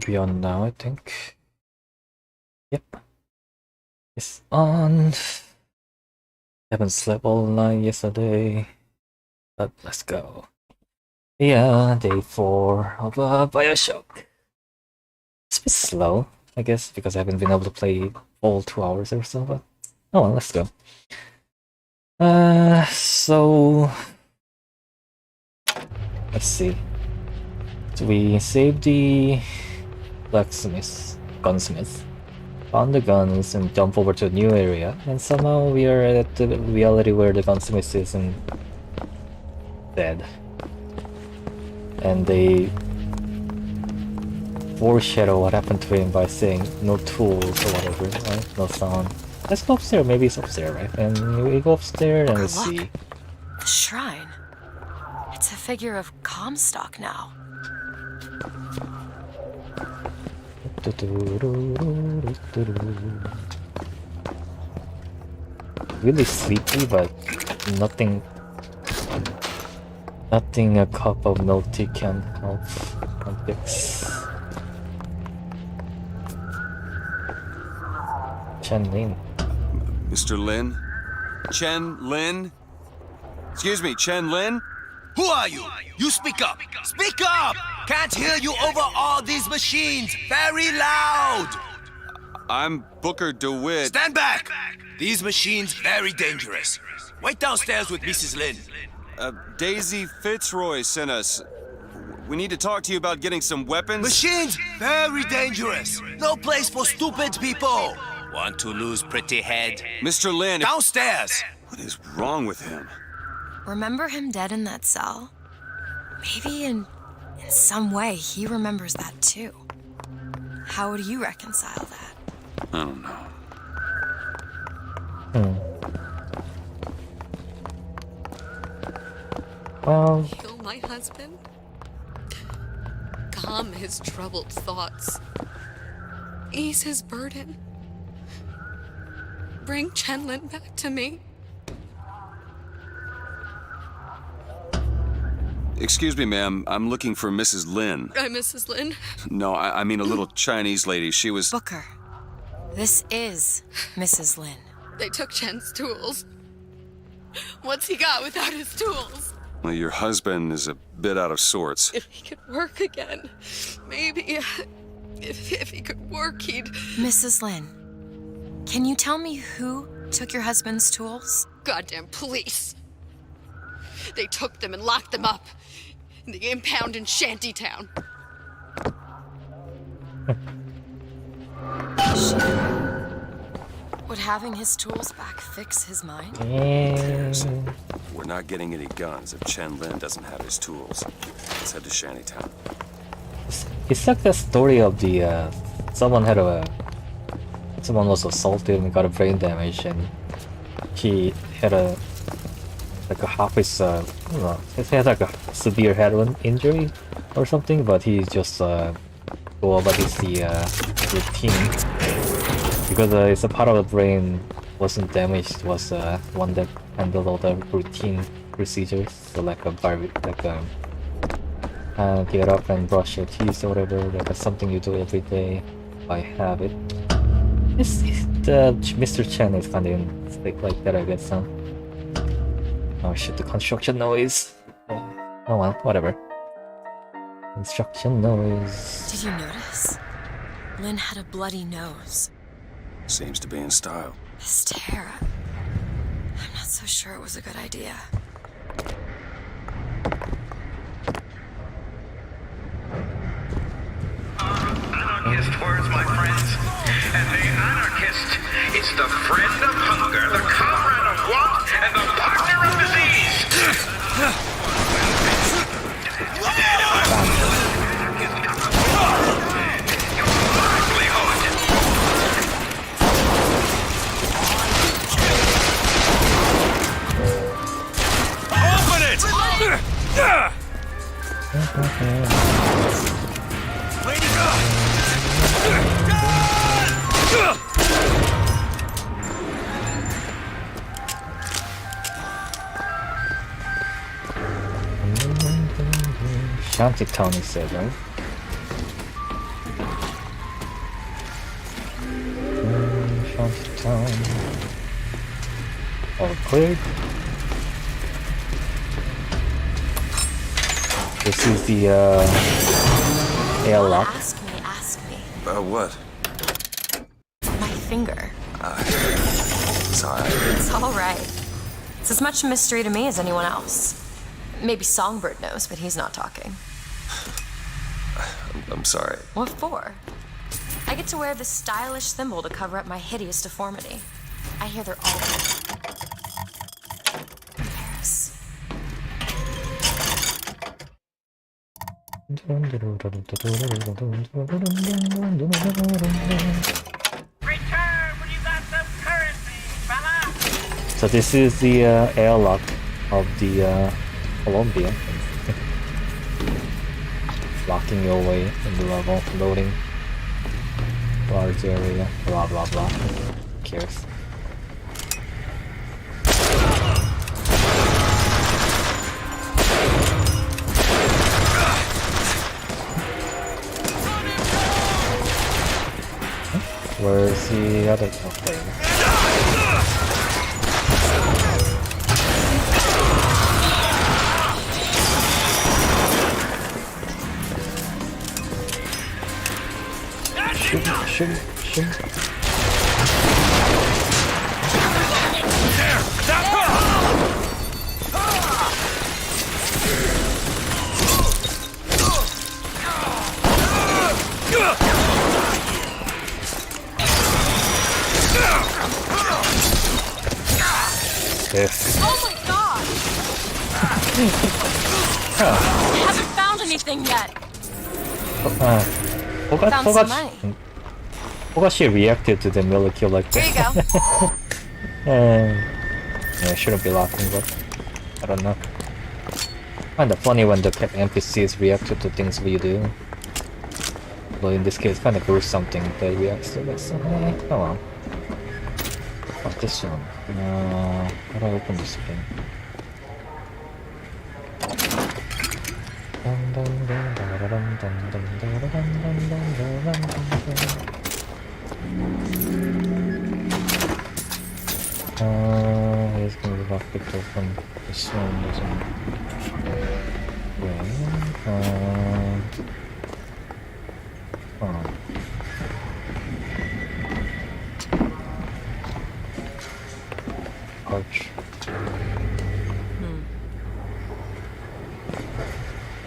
Be on now, I think. Yep. It's on. Haven't slept all night yesterday. But let's go. Yeah, day 4 of Bioshock. It's a bit slow, I guess, because I haven't been able to play all 2 hours or so, but oh well, let's go. So let's see. So we saved the gunsmith, found the guns and jump over to a new area, and somehow we are at the reality where the gunsmith isn't dead. And they foreshadow what happened to him by saying no tools or whatever, right? No sound. Let's go upstairs, maybe it's upstairs, right? And we go upstairs and we see the shrine. It's a figure of Comstock now. Really sleepy, but nothing a cup of milk tea can help fix. Chen Lin. Mr. Lin? Chen Lin? Excuse me, Chen Lin? Who are you? You speak up! Speak up! Can't hear you over all these machines! Very loud! I'm Booker DeWitt. Stand back! These machines very dangerous. Wait downstairs with Mrs. Lin. Daisy Fitzroy sent us. We need to talk to you about getting some weapons. Machines very dangerous. No place for stupid people. Want to lose pretty head? Mr. Lin, Downstairs! what is wrong with him? Remember him dead in that cell? Maybe in some way he remembers that too. How would you reconcile that? I don't know. Well, Kill my husband? Calm his troubled thoughts. Ease his burden. Bring Chenlin back to me. Excuse me, ma'am. I'm looking for Mrs. Lin. I'm Mrs. Lin. No, I mean a little Chinese lady. She was... Booker, this is Mrs. Lin. They took Chen's tools. What's he got without his tools? Well, your husband is a bit out of sorts. If he could work again, maybe... If he could work, he'd... Mrs. Lin, can you tell me who took your husband's tools? Goddamn police. They took them and locked them up in the impound in Shantytown. Would having his tools back fix his mind? We're not getting any guns if Chen Lin doesn't have his tools. Let's head to Shantytown. it's like the story of the someone was assaulted and got a brain damage, and he had a half his I don't know, he had like a severe head injury or something, but he just go about his routine because it's a part of the brain wasn't damaged, was one that handled all the routine procedures, so like get up and brush your teeth or whatever, like something you do every day by habit. Mr. Chen is kind of like that, I guess, huh? Oh shit, the construction noise. Oh well, whatever. Construction noise. Did you notice? Lin had a bloody nose. Seems to be in style. This Tara. I'm not so sure it was a good idea. Anarchist words, my friends. And the anarchist is the friend of hunger, the comrade of want, and the partner of disease. Open it! Way to go! Shantytown, he said, right? All cleared. This is the airlock. Ask me. About what? My finger. Sorry. It's all right. It's as much a mystery to me as anyone else. Maybe Songbird knows, but he's not talking. I'm sorry. What for? I get to wear this stylish symbol to cover up my hideous deformity. I hear they're all in Paris. Return when you got some currency, fella! So this is the airlock of the Columbia. Locking your way in the level, loading large area, blah blah blah. Who cares? Where's the other thing? Shoot. Yes. Oh my god! I haven't found anything yet. Forgot she reacted to the molecule like Here this. you go. Yeah, shouldn't be laughing, but I don't know. Kinda funny when the NPCs react to things we do. But in this case, kinda gruesome something they react to it, so hey, come on. Oh, this one. How do I open this thing? He's gonna be locked it open. This one doesn't. Arch. I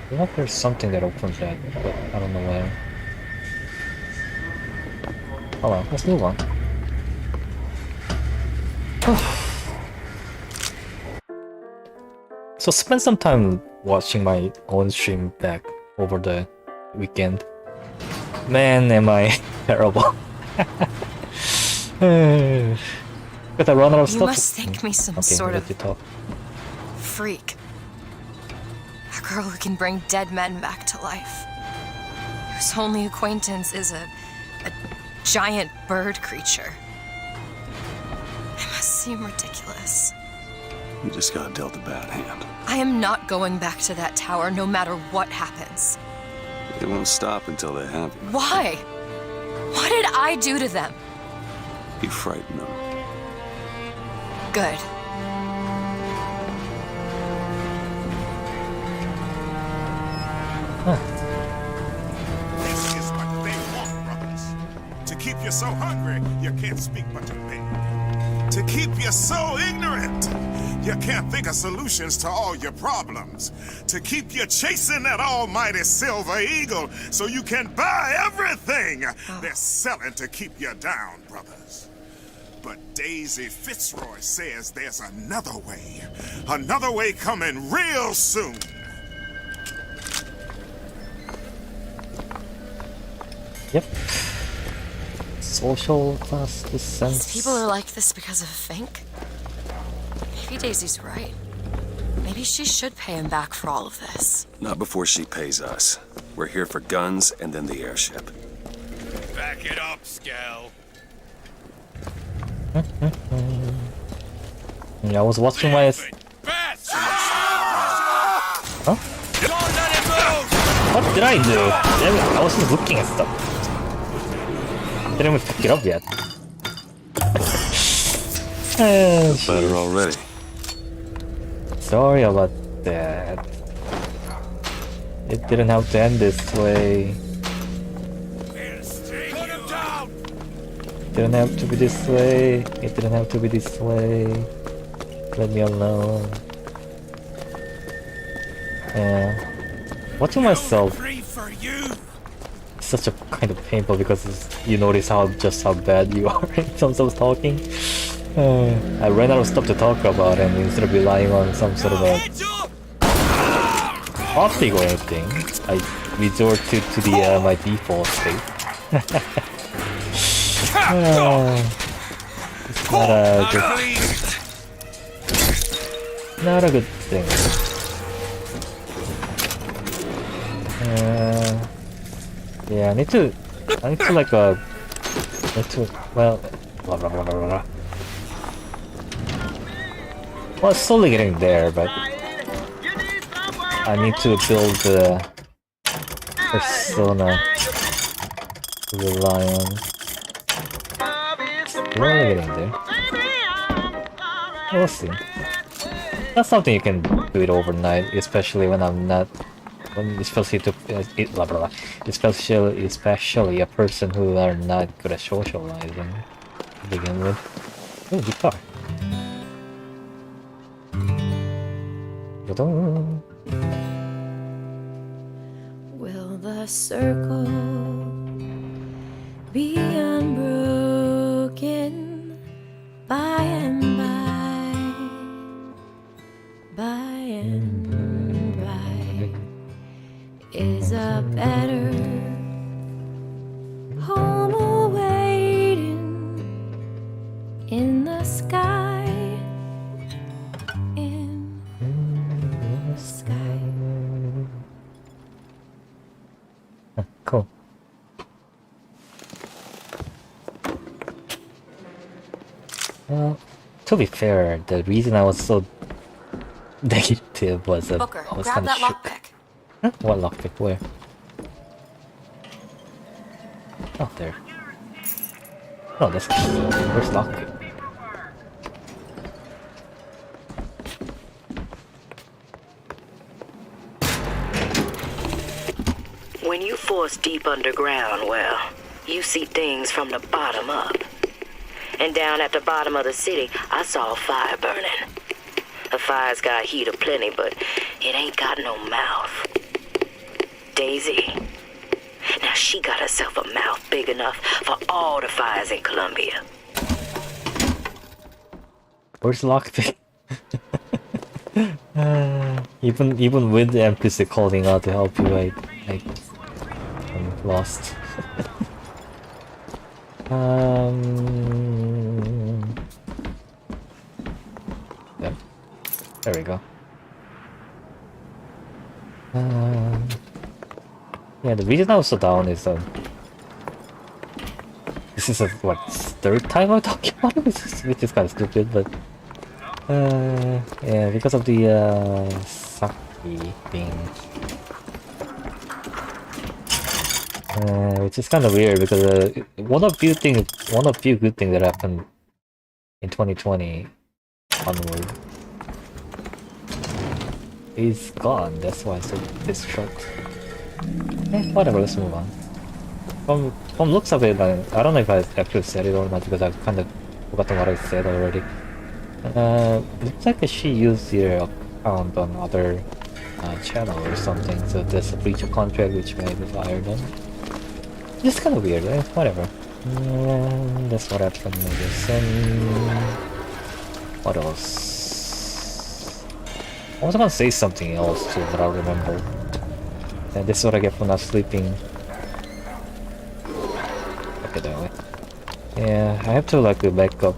feel like there's something that opens that, but I don't know where. Oh well, let's move on. So spend some time watching my own stream back over the weekend. Man, am I terrible. But I run out of stuff. You must think me some sort of talk. freak. A girl who can bring dead men back to life. Whose only acquaintance is a giant bird creature. It must seem ridiculous. You just got dealt a bad hand. I am not going back to that tower no matter what happens. They won't stop until they have you. Why? What did I do to them? You frighten them. Good. This is what they want, brothers. To keep you so hungry, you can't speak but to beg. To keep you so ignorant, you can't think of solutions to all your problems. To keep you chasing that almighty silver eagle so you can buy everything they're selling to keep you down, brothers. But Daisy Fitzroy says there's another way coming real soon. Yep. Social class descent. These people are like this because of Fink. Maybe Daisy's right. Maybe she should pay him back for all of this. Not before she pays us. We're here for guns and then the airship. Back it up, Skell. Yeah, I was watching my. Bats! Huh? Don't let it move! What did I do? Damn it, I was just looking at stuff. Didn't even pick it up yet. Better already. Sorry about that. It didn't have to end this way. Didn't have to be this way. It didn't have to be this way. Let me alone. Yeah. Watching myself is such a kind of painful because you notice just how bad you are in terms of talking. I ran out of stuff to talk about, and instead of relying on some sort of a topic or anything, I resort to the my default state. It's not a good thing. Yeah, I need to like well, blah blah blah blah blah. Well, it's slowly getting there, but I need to build the persona to rely on. Slowly getting there. We'll see. That's something you can do it overnight, especially when I'm not. Especially blah, blah, blah. Especially a person who are not good at socializing to begin with. Oh, guitar. Will the circle be unbroken by and by, by and by? Is a better home awaiting in the sky, in the sky. Cool. Well, to be fair, the reason I was so negative was Booker, I was grab kind of that shook. lockpick. Huh? What lockpick? Where? Oh, there. Oh, that's key. Where's lockpick? When you force deep underground, well, you see things from the bottom up. And down at the bottom of the city, I saw a fire burning. The fire's got heat aplenty, but it ain't got no mouth. Daisy. Now she got herself a mouth big enough for all the fires in Columbia. Where's lockpick? Even with the NPC calling out to help you, I'm lost. Yep. There we go. Yeah, the reason I was so down is this is what, third time I'm talking about it, which is kind of stupid, but yeah, because of the Saki thing. Which is kind of weird because one of few good things that happened in 2020 onward is gone. That's why it's so distraught. Whatever. Let's move on. From looks of it, I don't know if I actually said it or not because I've kind of forgotten what I said already. Looks like she used your account on other channel or something, so there's a breach of contract which may be fired them. It's kind of weird, right? Whatever. That's what happened, I guess. What else? I was gonna say something else too, but I'll remember. And this is what I get for not sleeping. Okay, that way. Yeah, I have to like back up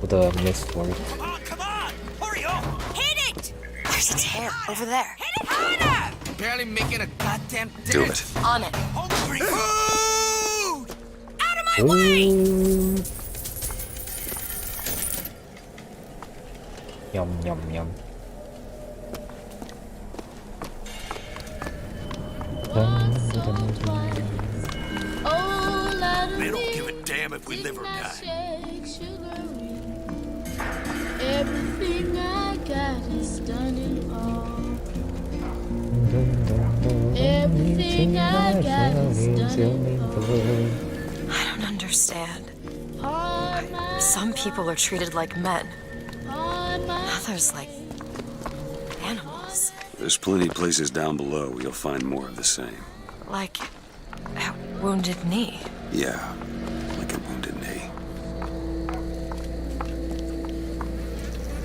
with the mist work. Oh, come on! Hurry up! Hit it! There's a tear over there. Hit it harder! Barely making a goddamn dent. Do it. On it. Hungry food! Out of my way! Yum yum yum. They don't give a damn if we live or die. Everything I got is done and all. Everything I got is done and all. I don't understand. All my, Some people are treated like men, all my. others like animals. There's plenty of places down below where you'll find more of the same. Like a wounded knee. Yeah, like a wounded knee.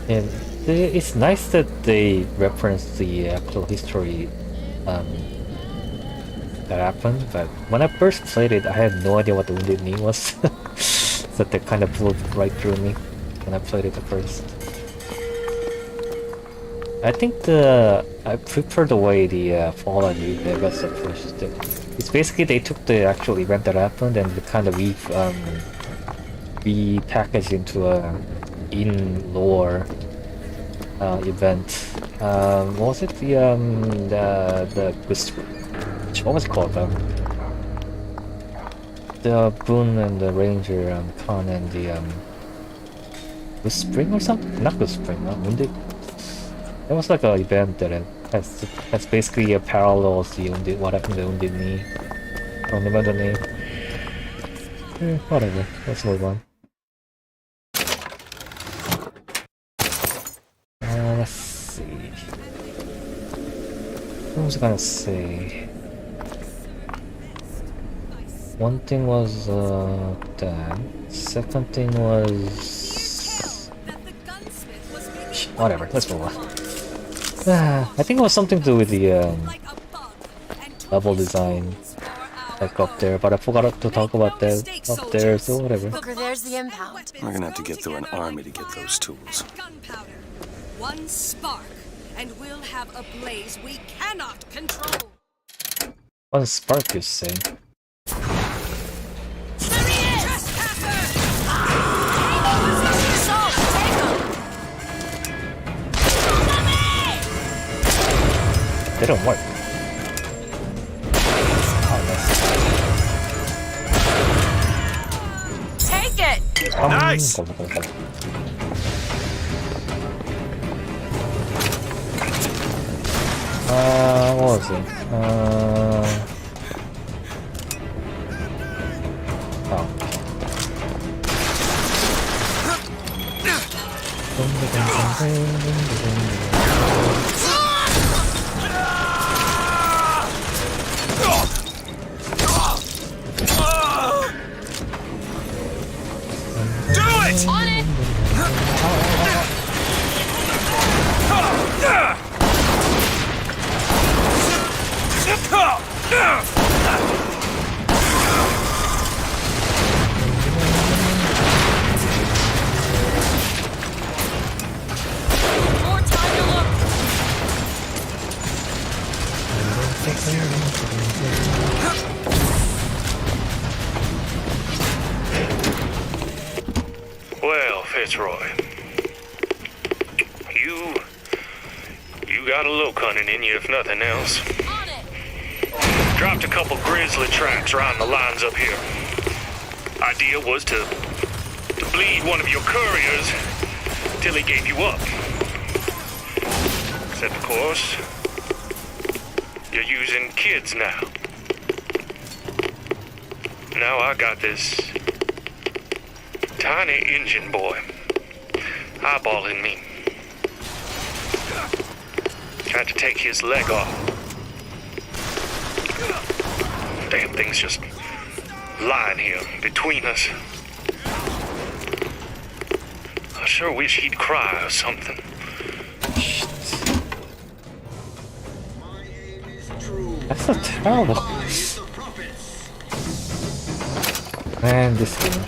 And it's nice that they reference the actual history that happened, but when I first played it, I had no idea what the wounded knee was. So that kind of blew right through me when I played it at first. I think I prefer the way the Fallout New Vegas approached it. It's basically they took the actual event that happened and kind of repackaged into a in-lore event. What was it? What was it called? The Boone and the Ranger, Khan and the Good Spring or something? Not Good Spring, Wounded. It was like an event that has basically a parallel to the Wounded, what happened to the Wounded Knee. I don't remember the name. Whatever, let's move on. Let's see. What was I gonna say? One thing was that. Second thing was whatever. Let's move on. I think it was something to do with the level design, like up there. But I forgot to talk about that up there. So whatever. Booker, there's the impound. We're gonna have to get through an army to get those tools. Gunpowder. One spark, and we'll have a blaze we cannot control. One spark, you say? They don't work. Take it! Nice! What was it? On it! More time to look! Well, Fitzroy, you got a little cunning in you, if nothing else. On it! Dropped a couple grizzly tracks around the lines up here. Idea was to bleed one of your couriers till he gave you up. Except, of course, you're using kids now. Now I got this tiny engine boy eyeballing me. Tried to take his leg off. Damn thing's just lying here between us. I sure wish he'd cry or something. That's so terrible. Man, this game.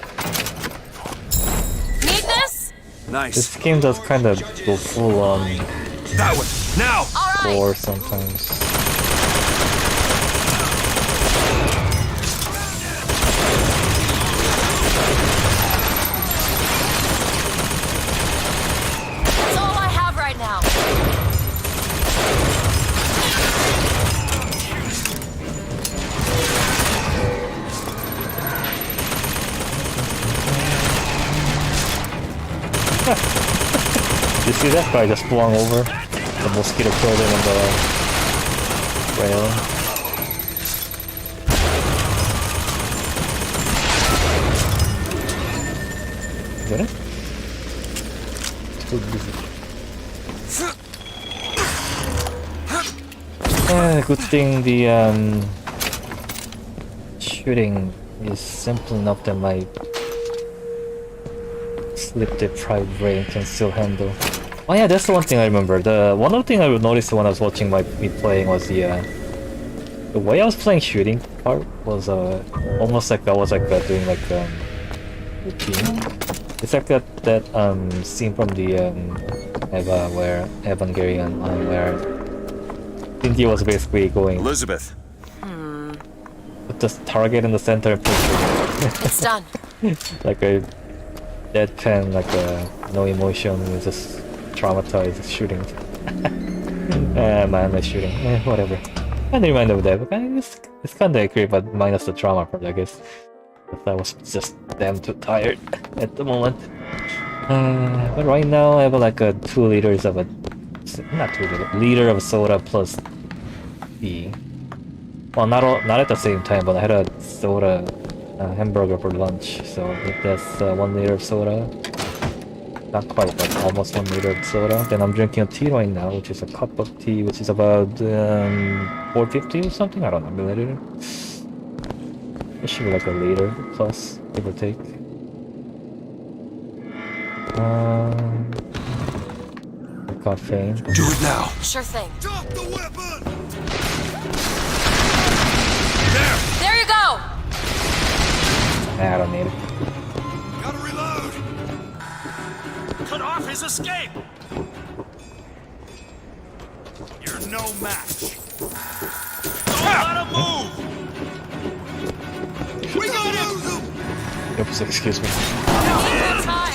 Need this? Nice. This game does kind of go full on That way. Now! gore sometimes. That's all I have right now. see that guy just flung over? The mosquito killed him on the rail. Get it? Too busy. Good thing the shooting is simple enough that my sleep-deprived brain can still handle. Oh yeah, that's the one thing I remember. The one other thing I noticed when I was watching me playing was the way I was playing shooting part was almost like I was like doing like routine. It's like that scene from the Eva where Evangelion where Cindy was basically going Elizabeth. put the target in the center and push it. It's done. Like a deadpan, like no emotion, just traumatized shooting. Mindless shooting. Whatever. Kinda remind of that, but it's kinda accurate, but minus the trauma part, I guess. But I was just damn too tired at the moment. But right now I have like 2 liters of not 2 liters, liter of soda plus tea. Well, not at the same time, but I had a soda hamburger for lunch, so that's 1 liter of soda. Not quite, but almost 1 liter of soda. Then I'm drinking a tea right now, which is a cup of tea, which is about 450 or something. I don't know, milliliter. It should be like a liter plus, give or take. Caffeine. Do it now. Sure thing. Drop the weapon! There you go! Nah, I don't need it. Gotta reload! Cut off his escape! You're no match. Don't let him move! We gotta lose him! Oops, excuse me. Need more time.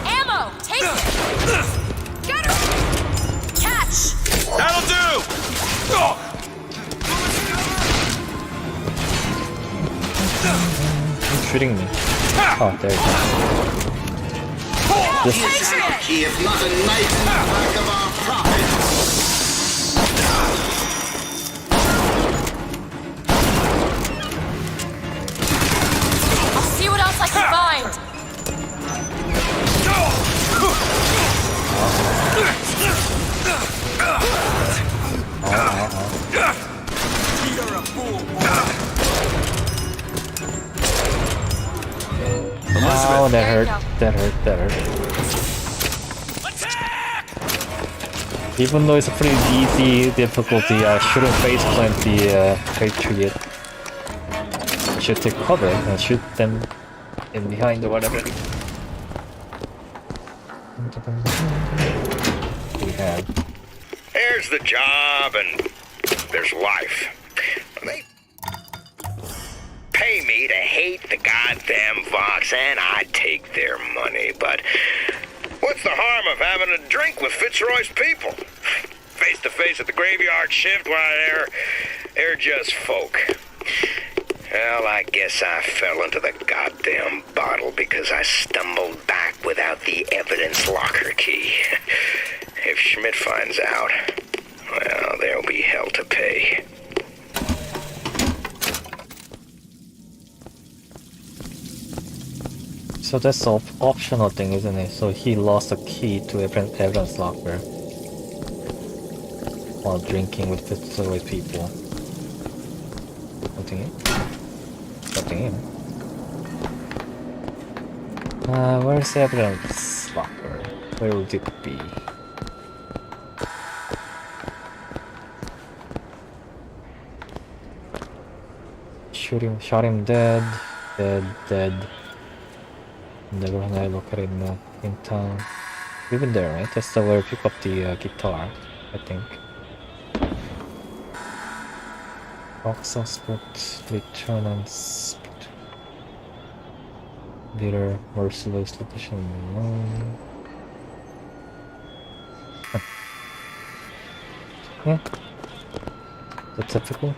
Ammo! Take it! Get her! Catch! That'll do! Who's shooting me? Oh, there you go. This He is not a knife in the back of our prophet. I'll see what else I can find. You're a fool. Oh, that hurt. That hurt. That hurt. Attack! Even though it's a pretty easy difficulty, I shouldn't face plant the Patriot. Should take cover and shoot them in behind or whatever. We have. There's the job and there's life. They pay me to hate the goddamn Vox and I take their money, but what's the harm of having a drink with Fitzroy's people? Face to face at the graveyard shift, why they're just folk. Well, I guess I fell into the goddamn bottle because I stumbled back without the evidence locker key. If Schmidt finds out, well, there'll be hell to pay. So that's the optional thing, isn't it? So he lost a key to evidence locker while drinking with Fitzroy people. Something in? Something in. Where's the evidence locker? Where would it be? Shot him dead. Dead. Never had I look at it in town. We've been there, right? That's the where we pick up the guitar, I think. Box suspect, return and split. Leader, merciless location. Yeah. The typical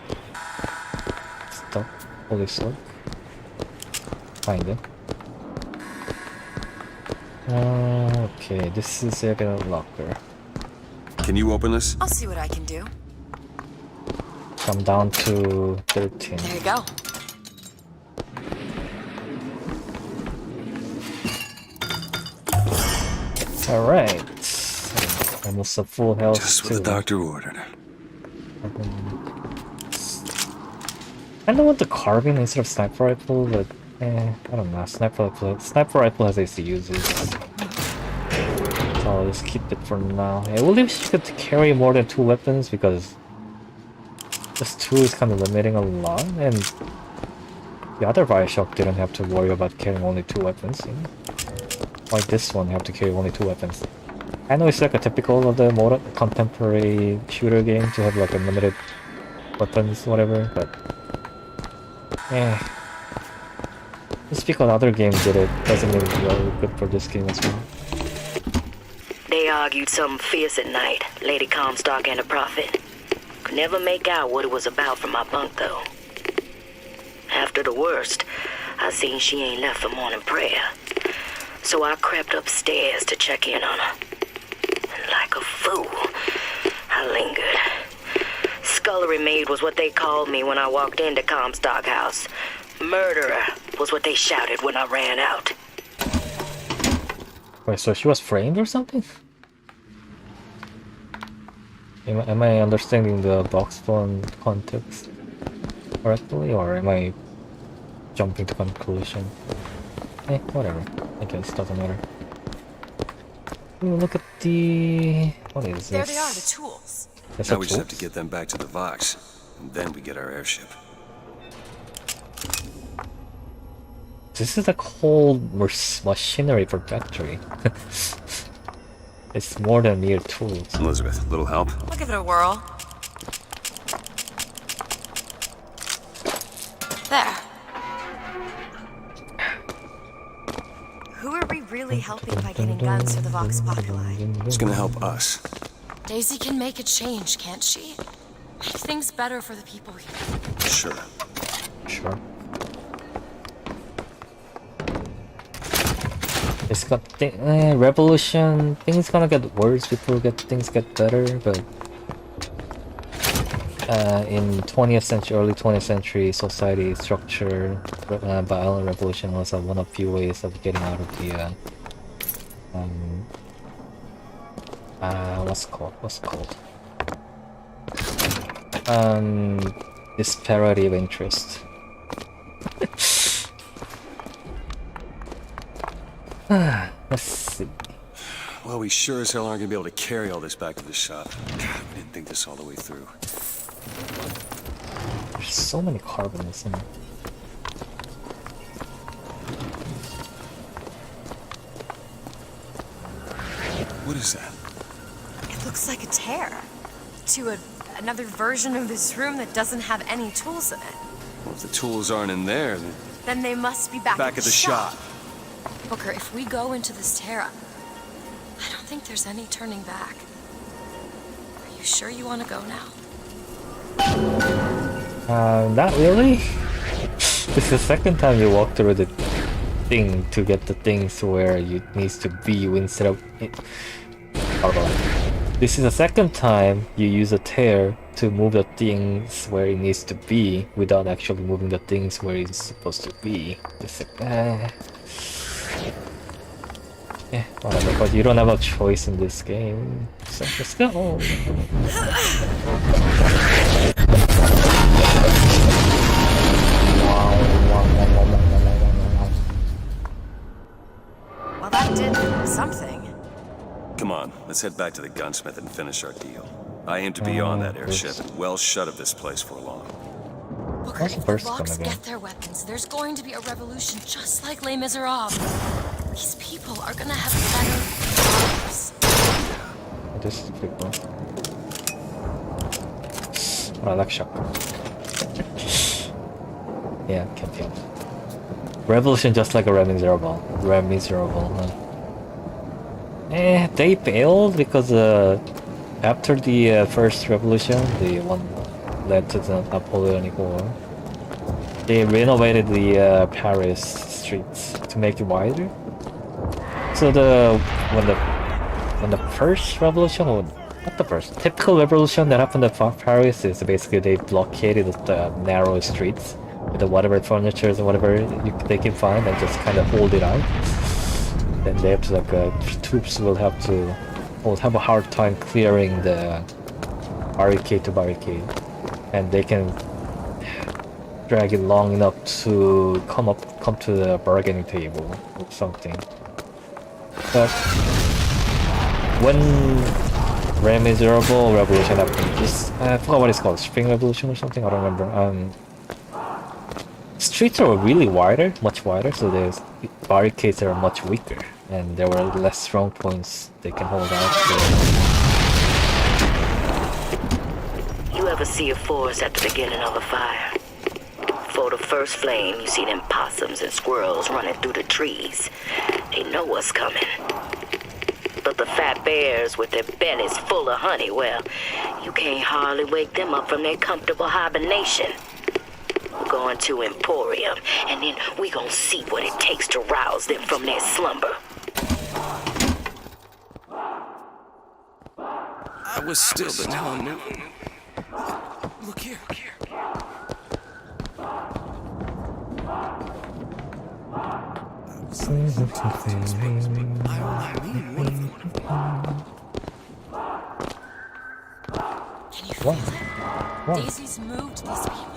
stuff. Holy sword. Kinda. Okay, this is a locker. Can you open this? I'll see what I can do. I'm down to 13. There you go. Alright. Almost a full health. Just what the doctor ordered. I don't want the carbine instead of sniper rifle, but I don't know. Sniper rifle has its uses. So I'll just keep it for now. I believe she could carry more than 2 weapons because just 2 is kind of limiting a lot, and the other Bioshock didn't have to worry about carrying only 2 weapons. You know? Why this one have to carry only 2 weapons? I know it's like a typical of the more contemporary shooter game to have like unlimited weapons, whatever, but just because other games did it doesn't mean it's really good for this game as well. They argued something fierce at night, Lady Comstock and the Prophet. Could never make out what it was about from my bunk, though. After the worst, I seen she ain't left for morning prayer. So I crept upstairs to check in on her. And like a fool, I lingered. Scullery maid was what they called me when I walked into Comstock House. Murderer was what they shouted when I ran out. Wait, so she was framed or something? Am I understanding the box font context correctly, or am I jumping to conclusion? Whatever. I guess doesn't matter. Ooh, look at the... What is this? There they are, the tools. That's Now we just have to get them back to the Vox, and then we get our airship. This is a whole machinery for factory. It's more than mere tools. Elizabeth, little help? I'll give it a whirl. There. Who are we really helping by getting guns for the Vox Populi? It's gonna help us. Daisy can make a change, can't she? Make things better for the people here. Sure. Sure. It's got revolution. Things gonna get worse before things get better, but in 20th century, early 20th century society structure, violent revolution was one of few ways of getting out of the what's it called? Disparity of interest. Let's see. Well, we sure as hell aren't gonna be able to carry all this back to the shop. God, we didn't think this all the way through. There's so many carbons in it. What is that? It looks like a tear to another version of this room that doesn't have any tools in it. Well, if the tools aren't in there, Then they must be back at the shop. Booker, if we go into this tear, I don't think there's any turning back. Are you sure you want to go now? Not really. This is the second time you walk through the thing to get the things where it needs to be instead of it. This is the second time you use a tear to move the things where it needs to be without actually moving the things where it's supposed to be. Whatever, but you don't have a choice in this game, so let's go. Well, that did something. Come on, let's head back to the gunsmith and finish our deal. I aim to be on that airship and well shut of this place for long. Booker, if the Vox get their weapons, there's going to be a revolution just like Les Miserables. These people are gonna have better lives. This is a big one. Oh, I like shotgun. Yeah, can't help. Revolution just like a Les Miserables. They failed because after the first revolution, the one led to the Napoleonic War. they renovated the Paris streets to make it wider. So when the first revolution, or not the first, typical revolution that happened at Paris is basically they blockaded the narrow streets with the whatever furniture and whatever they can find and just kind of hold it out. Then they have to troops will have a hard time clearing the barricade to barricade, and they can drag it long enough to come to the bargaining table or something. But when Miserable Revolution happened, I forgot what it's called, Spring Revolution or something, I don't remember. Streets are really wider, much wider, so there's barricades that are much weaker, and there were less strong points they can hold out to. You ever see a forest at the beginning of a fire? For the first flame, you see them possums and squirrels running through the trees. They know what's coming. But the fat bears with their bellies full of honey, well, you can't hardly wake them up from their comfortable hibernation. We're going to Emporium, and then we gonna see what it takes to rouse them from their slumber. I was still the town. Look here. Can you feel it? Daisy's moved these people.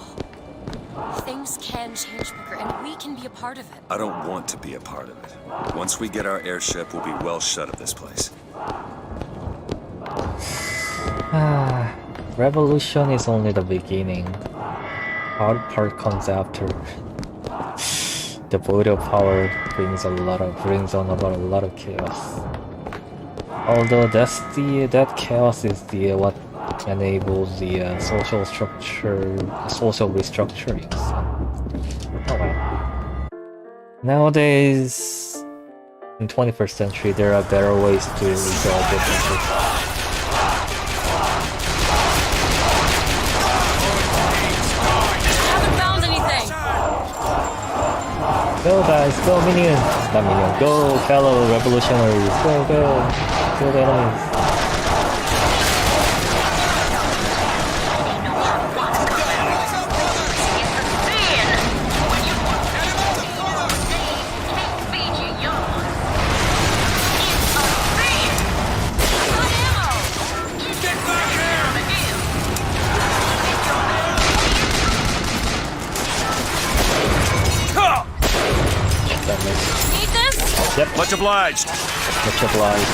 Things can change, Booker, and we can be a part of it. I don't want to be a part of it. Once we get our airship, we'll be well shut of this place. Revolution is only the beginning. Hard part comes after. The void of power brings on a lot of chaos. Although that chaos is what enables the social restructuring. So, oh well. Nowadays, in 21st century, there are better ways to resolve differences. Go guys, go minions! Not minions, go fellow revolutionaries, go! Kill the enemies. Need this? Yep. Much obliged. Much obliged.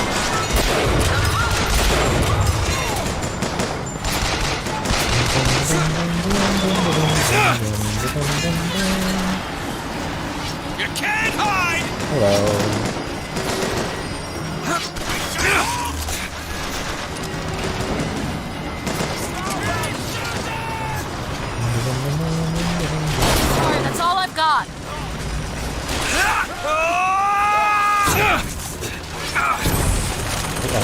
You can't hide! Hello. Sorry, that's all I've got. I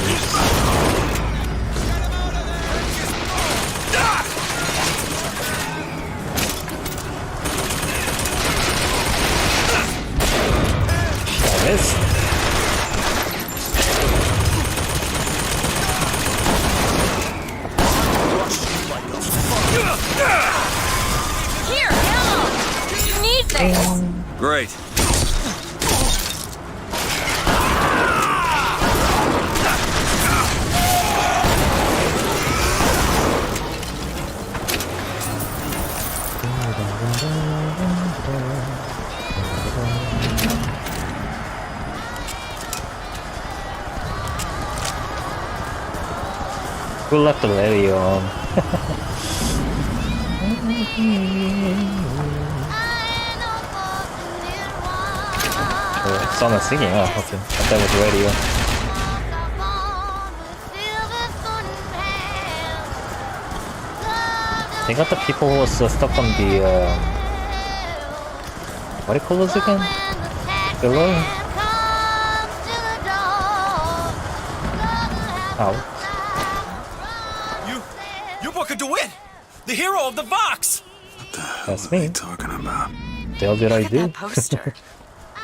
missed. Here, ammo! You need this! Great. Who left the radio on? Oh, someone's singing. Oh, okay. I thought it was radio. They got the people who was stuck on the what do you call those again? Below? Ow. You Booker DeWitt! The hero of the Vox! What the hell That's are they me. talking about? about. The hell did I Look at do? that poster.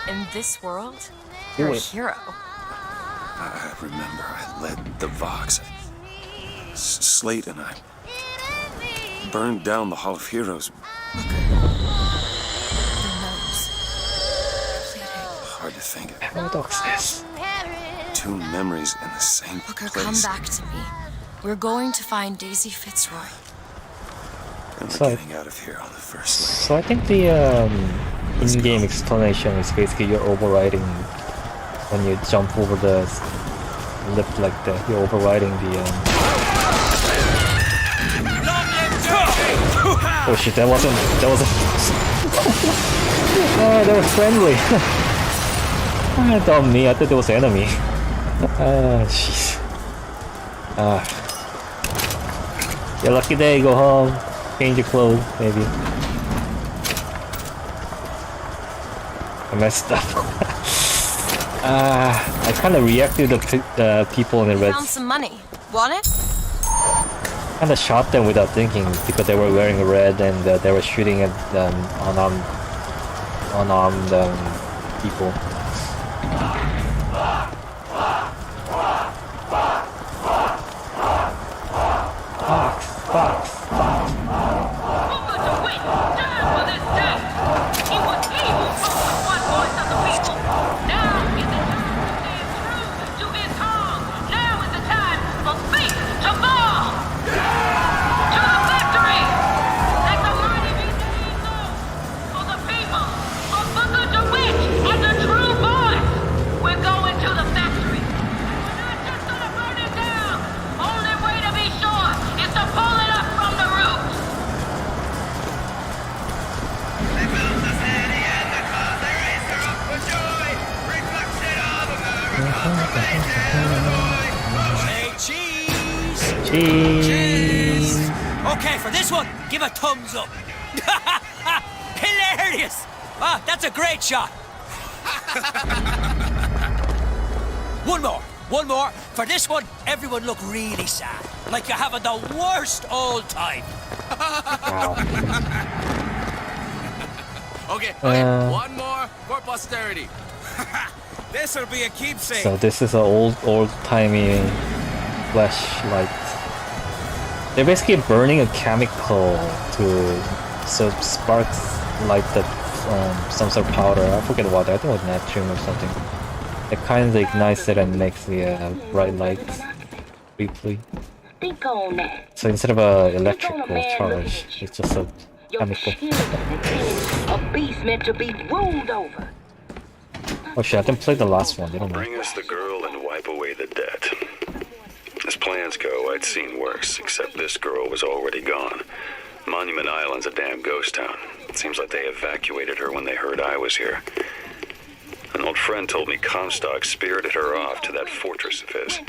In this world, you're a hero. I remember I led the Vox. Slate and I burned down the Hall of Heroes. Look at the nose. Hard to think of. Paradoxes. Two memories in the same Booker, place. come back to me. We're going to find Daisy Fitzroy. And we're So- getting out of here on the first lane. So I think the in-game explanation is basically you're overriding when you jump over the lip like that. You're overriding the. Oh shit! That wasn't. Oh, they were friendly. Ah, dumb me. I thought it was enemy. Ah, jeez. Ah. Your lucky day. Go home. Change your clothes, maybe. I messed up. I kind of reacted to the people in the red. Found some money. Want it? Kind of shot them without thinking because they were wearing red and they were shooting at unarmed people. Fox. Say cheese! Cheese. Okay, for this one, give a thumbs up. Hilarious! Ah, that's a great shot. One more. For this one, everyone look really sad. Like you're having the worst old time. Okay, one more for posterity. This'll be a keepsake. So this is an old-timey flashlight. They're basically burning a chemical to spark like the some sort of powder. I forget what. I think it was natrium or something. It kind of ignites it and makes the bright light briefly. So instead of a electrical charge, it's just a chemical. A beast meant to be ruled over. Oh shit! I didn't play the last one. They don't know. Bring us the girl and wipe away the debt. As plans go, I'd seen worse, except this girl was already gone. Monument Island's a damn ghost town. It seems like they evacuated her when they heard I was here. An old friend told me Comstock spirited her off to that fortress of his.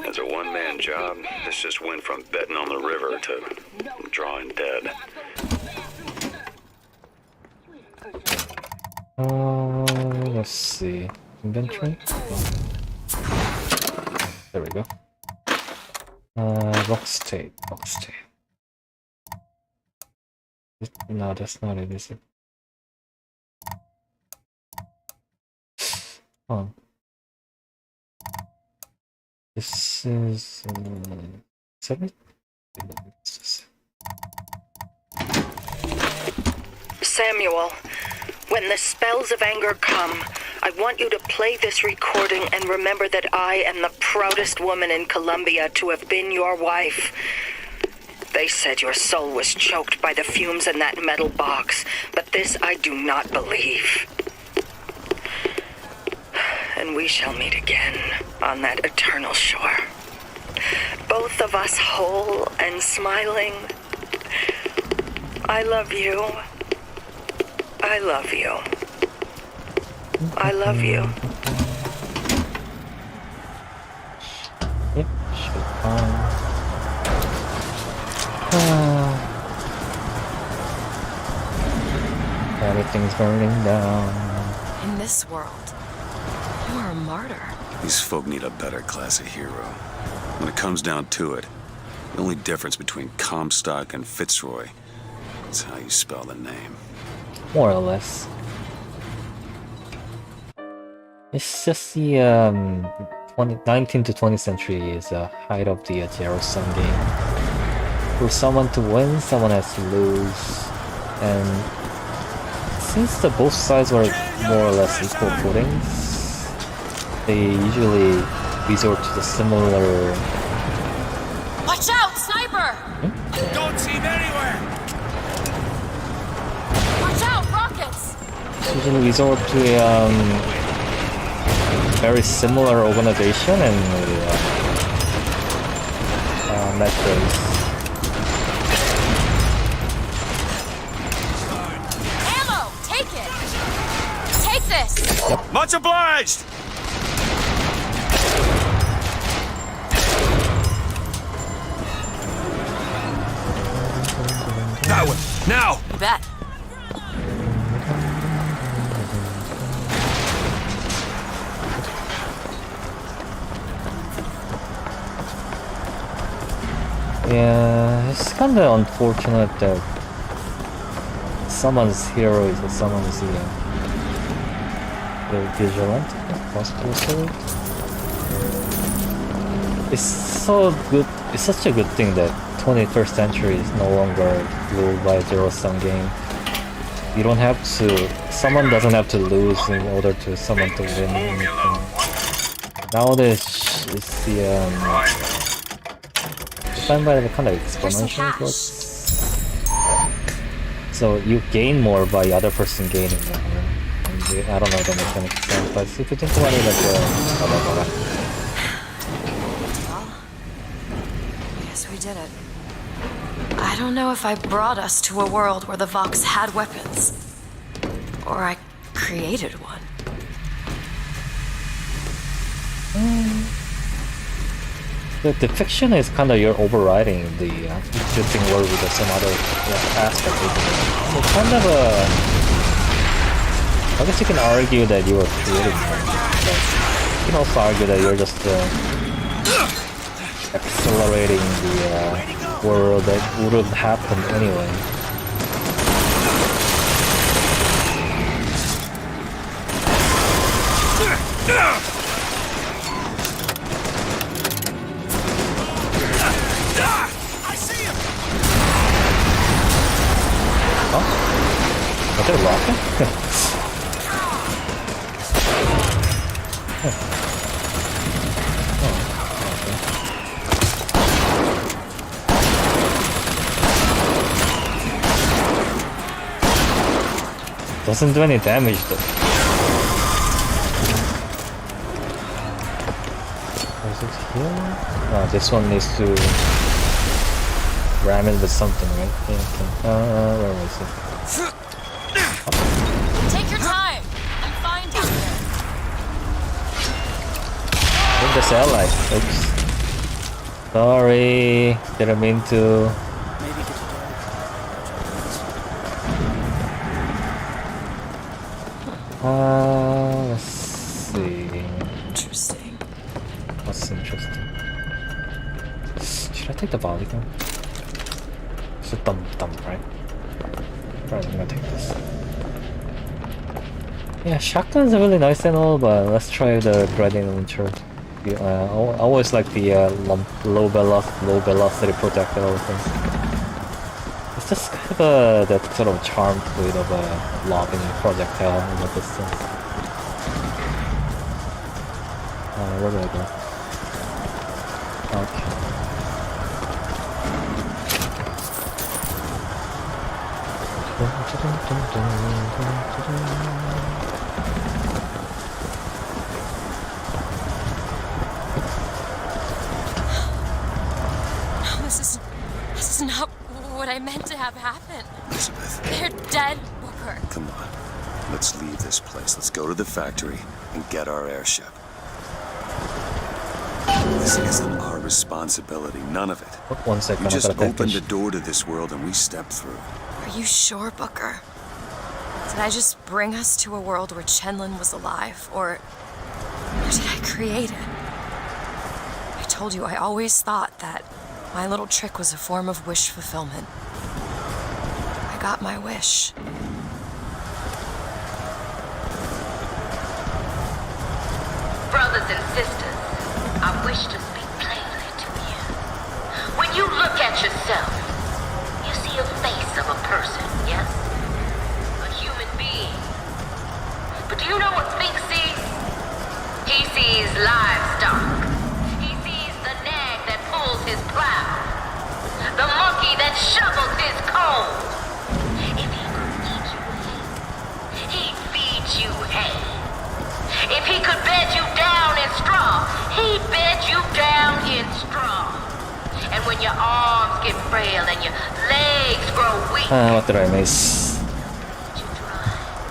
As a one-man job, this just went from betting on the river to drawing dead. Let's see. Inventory? There we go. Box tape. No, that's not it, is it? Oh. This is it? Samuel, when the spells of anger come, I want you to play this recording and remember that I am the proudest woman in Columbia to have been your wife. They said your soul was choked by the fumes in that metal box, but this I do not believe. And we shall meet again on that eternal shore. Both of us whole and smiling. I love you. I love you. I love you. Yep, should everything's burning down. In this world, you are a martyr. These folk need a better class of hero. When it comes down to it, the only difference between Comstock and Fitzroy is how you spell the name. more or less. It's just the 19th to 20th century is the height of the zero-sum game. For someone to win, someone has to lose, and since both sides were more or less equal footings, they usually resort to the similar. Watch out, sniper! Don't seem anywhere! Watch out, rockets! Usually resort to a very similar organization and methods. Ammo! Take it! Take this! Yep. Much obliged! That one! Now! You bet. Yeah, it's kind of unfortunate that someone's hero is someone's the vigilant, possible sort. It's so good. It's such a good thing that 21st century is no longer ruled by a zero-sum game. You don't have to. Someone doesn't have to lose in order to someone to win anything. Nowadays, it's the defined by the kind of exponential growth. So you gain more by the other person gaining more. I don't know if that makes any sense, but if you think about it like Well, I guess we did it. I don't know if I brought us to a world where the Vox had weapons, or I created one. The fiction is kind of you're overriding the existing world with some other aspect of it. So kind of I guess you can argue that you were creating one, but you can also argue that you're just accelerating the world that would have happened anyway. Are they rocking? Doesn't do any damage though. Is it here? Oh, this one needs to ram it with something, right? Yeah, okay. Where was it? Take your time. I'm fine down here. I think that's ally. Oops. Sorry. Didn't mean to. Let's see. Interesting. What's interesting? Should I take the volley gun? It's a thumb, right? Right, I'm gonna take this. Yeah, shotguns are really nice and all, but let's try the gradient launcher. I always like the low velocity projectile things. It's just kind of that sort of charmed with of a lobbing projectile in the distance. Where do I go? Okay. This is not what I meant to have happen. Elizabeth, They're dead, Booker. come on. Let's leave this place. Let's go to the factory and get our airship. This isn't our responsibility, none of it. 1 second, You I just gotta opened package. the door to this world and we stepped through. Are you sure, Booker? Did I just bring us to a world where Chenlin was alive, or did I create it? I told you I always thought that my little trick was a form of wish fulfillment. I got my wish. brothers and sisters, I wish to speak plainly to you. When you look at yourself, you see a face of a person, yes? A human being. But do you know what Sphinx sees? He sees livestock. He sees the nag that pulls his plow. The monkey that shovels his coal. If he could feed you hay, he'd feed you hay. If he could bed you down in straw, he'd bed you down in straw. And when your arms get frail and your legs grow weak, What did I miss?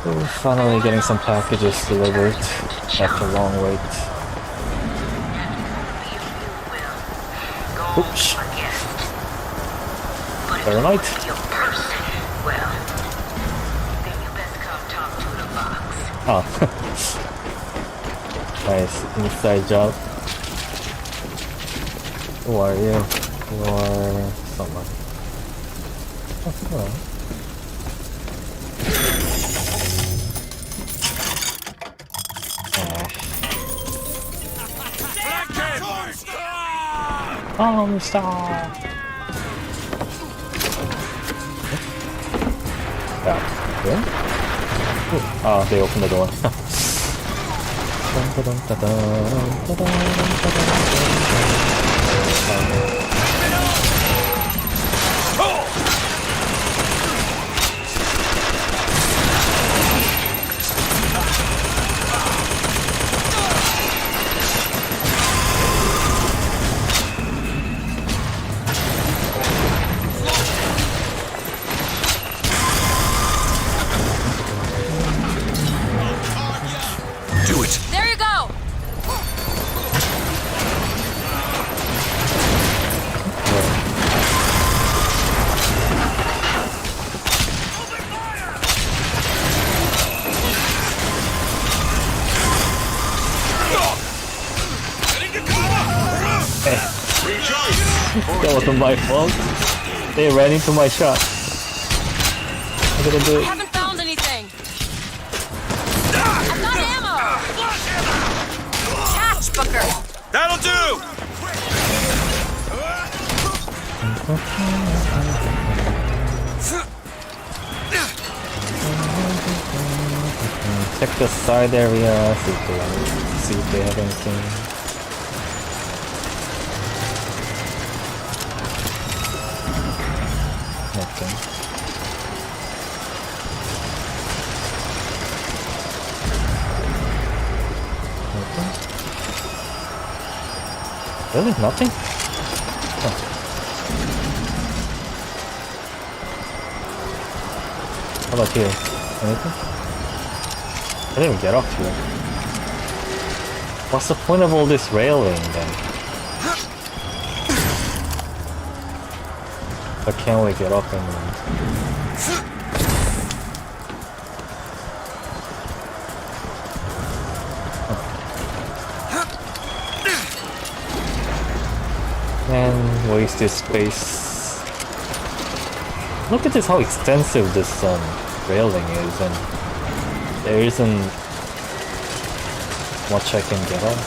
Oh, finally getting some packages delivered after a long wait. Oops. Very night. well, then you best come talk to the box. Oh. Nice inside job. Who are you? You are someone. Oh, hello. Star. Yeah. Oh, they opened the door. There you go! That wasn't my fault. They ran into my shot. I'm gonna do I it. haven't found anything! I've got ammo! Catch, Booker! That'll do! Check the side area, see if they have anything. Nothing. Really? Nothing? Huh. How about here? Anything? I didn't even get off here. What's the point of all this railing then? But can't we get up anymore? And waste this space. Look at this, how extensive this railing is, and there isn't much I can get on.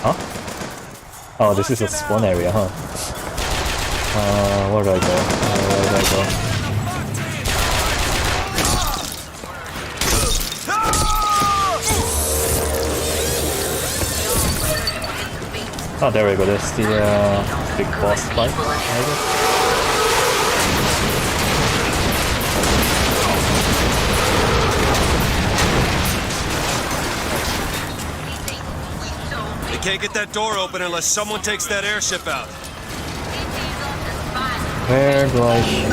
Huh? Oh, this is a spawn area, huh? Where do I go? Where do I go? Oh, there we go. That's the big boss fight, I guess. Can't get that door open unless someone takes that airship out. Where do I shoot?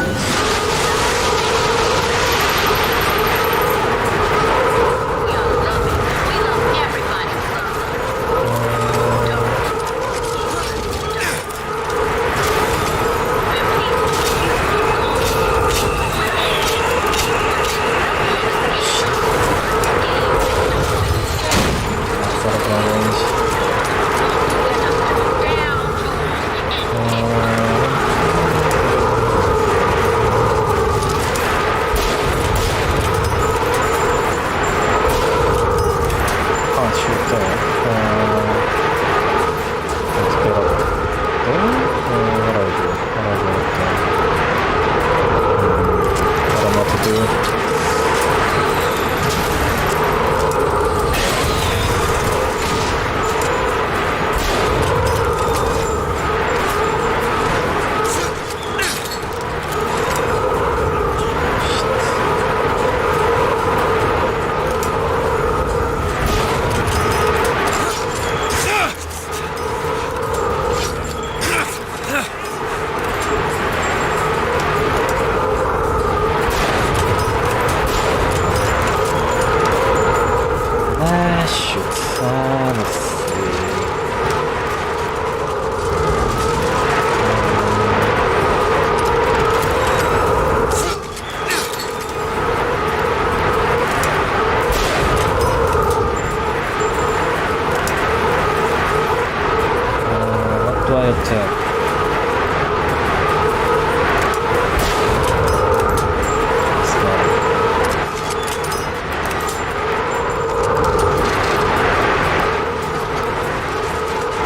biotech.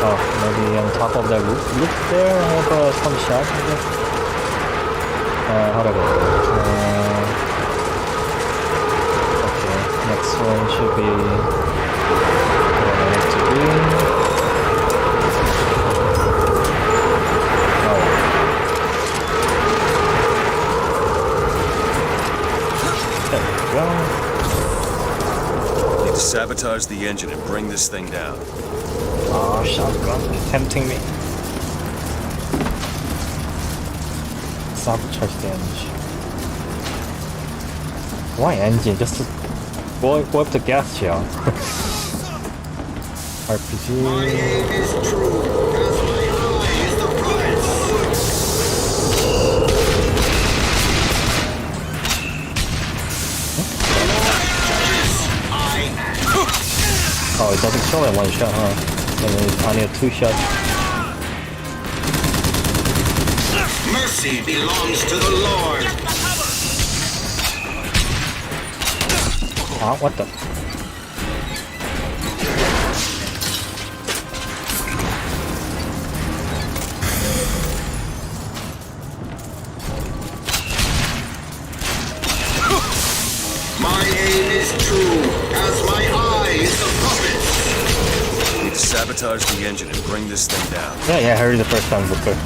Oh, maybe on top of the roof there, I have some shot, I guess. How do I go? Okay, next one should be what I need to do. Oh. There we go. Need to sabotage the engine and bring this thing down. Oh, shotgun, tempting me. Sabotage damage. Why engine? Just to go up the gas shell. RPG. My aim is true, as my eye is the prize. Oh, it doesn't show in one shot, huh? And then I need a 2 shot. Mercy belongs to the Lord. Ah, what the? My aim is true, as my eye is the puppet. Need to sabotage the engine and bring this thing down. Yeah, I heard it the first time, but good.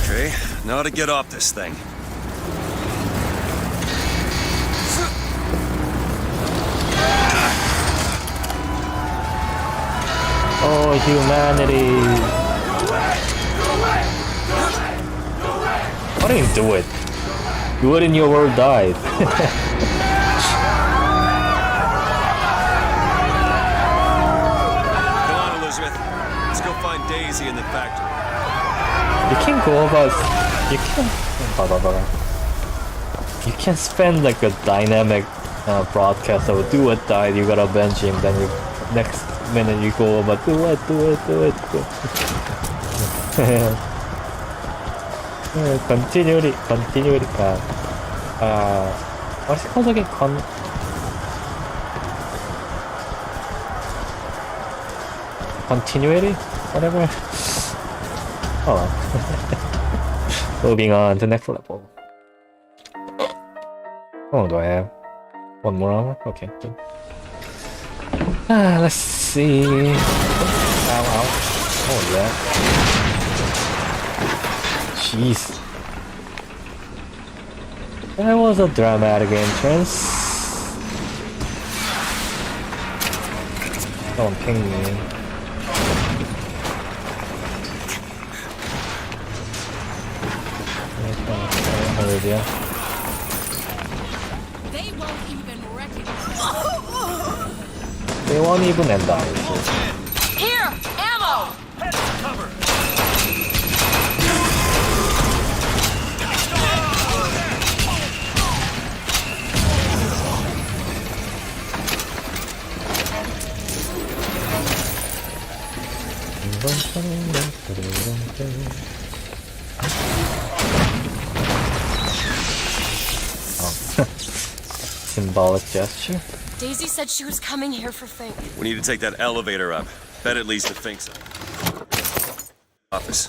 Okay, now to get off this thing. Oh, humanity! Why don't you do it? Do it in your world died. Come on, Elizabeth. Let's go find Daisy in the factory. You can't go about. You can't. You can't spend like a dynamic broadcast of do it died. You gotta bench him. Then you next minute you go about do it. Continuity. What's it called again? Continuity? Whatever. Oh. Moving on to next level. Oh, do I have one more armor? Okay, good. Let's see. Ow. Oh, yeah. Jeez. That was a dramatic entrance. Someone pinged me. Yeah. They won't even recognize. They won't even end up. Here, ammo. Cover. Symbolic gesture. Daisy said she was coming here for Fink. We need to take that elevator up. Bet it leads to Fink's office.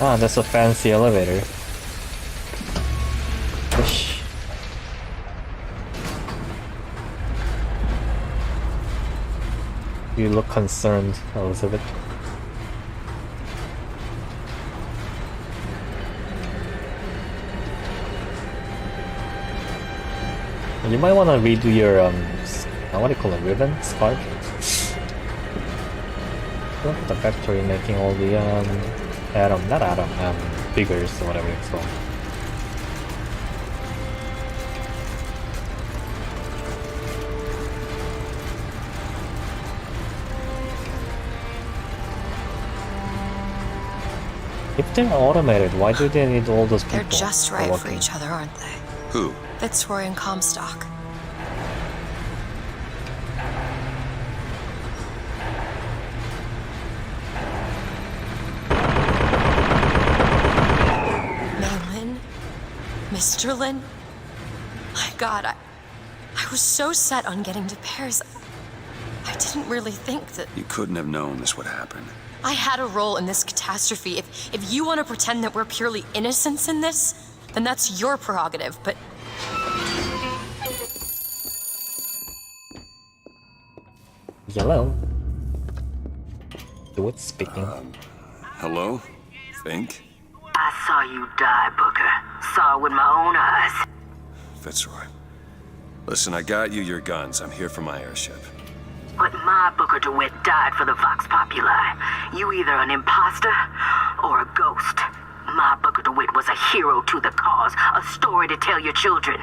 Ah, that's a fancy elevator. Push. You look concerned, Elizabeth. You might want to redo your what do you call it, ribbon? Scarf? Look at the factory making all the not Atom, Figures or whatever it's called. If they're automated, why do they need all those people? They're just right for each other, aren't they? Who? Fitzroy and Comstock. Mr. Lin? My God, I was so set on getting to Paris. I didn't really think that... You couldn't have known this would happen. I had a role in this catastrophe. If you want to pretend that we're purely innocents in this, then that's your prerogative, but... Yellow. Do it speaking. Hello? Think? I saw you die, Booker. Saw it with my own eyes. Fitzroy. Listen, I got you your guns. I'm here for my airship. But my Booker DeWitt died for the Vox Populi. You either an imposter or a ghost. My Booker DeWitt was a hero to the cause, a story to tell your children.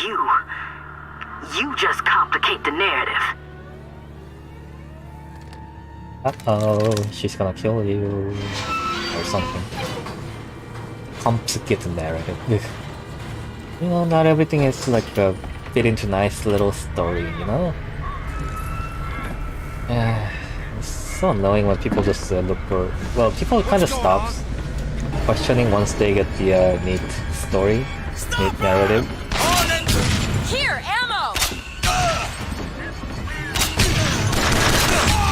You just complicate the narrative. Uh-oh, she's gonna kill you. Or something. Complicate the narrative. You know, not everything is like fit into nice little story, you know? It's so annoying when people just look for... Well, people kind of stop questioning once they get the neat story, neat narrative. Here, ammo!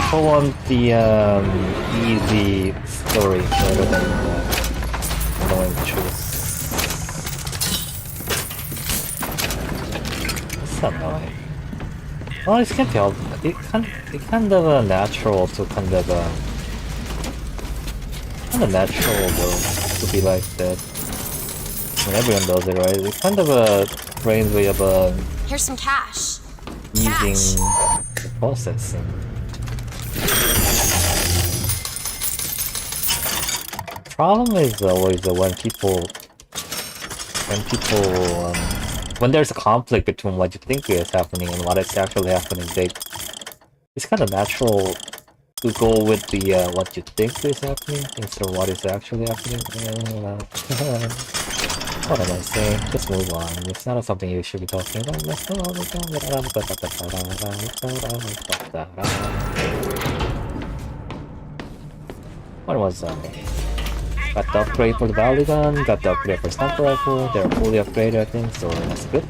People want the easy story rather than knowing the truth. It's annoying. Well, it can't help. It's kind of natural to kind of natural though to be like that. I mean, everyone does it, right? It's kind of a brain way of Here's some cash. easing the process. And problem is always when there's a conflict between what you think is happening and what is actually happening, it's kind of natural to go with the what you think is happening instead of what is actually happening. What am I saying? Just move on. It's not something you should be talking about. What was that? Got the upgrade for the Valley Gun, got the upgrade for Sniper Rifle, they're fully upgraded I think, so that's good.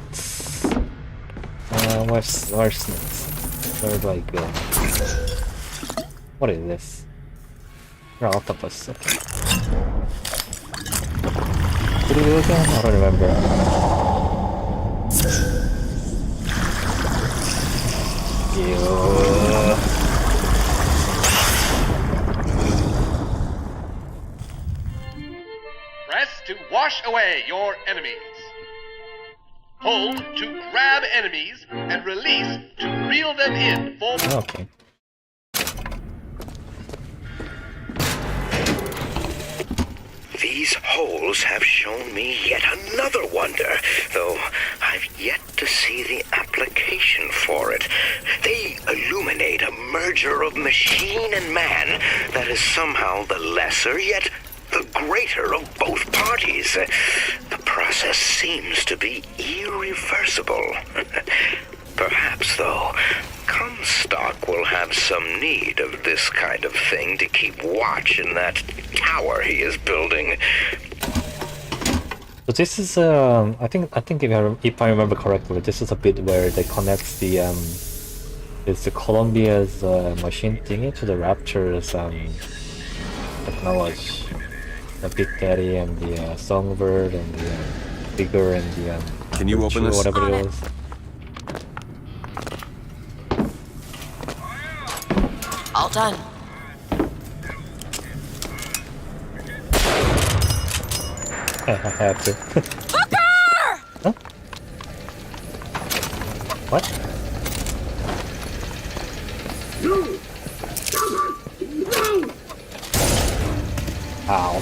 Where's next? Where do I go? What is this? Oh, octopus, okay. What do we do again? I don't remember. Press to wash away your enemies. Hold to grab enemies and release to reel them in for... Okay. These holes have shown me yet another wonder, though I've yet to see the application for it. They illuminate a merger of machine and man that is somehow the lesser yet the greater of both parties. The process seems to be irreversible. Perhaps, though, Comstock will have some need of this kind of thing to keep watch in that tower he is building. So this is I think if I remember correctly, this is a bit where they connect the it's the Columbia's machine thingy to the Rapture's technology. The Big Daddy and the Songbird and the Bigger and the Can you open this? Whatever it was. All done. I have to. Huh? What? Ow.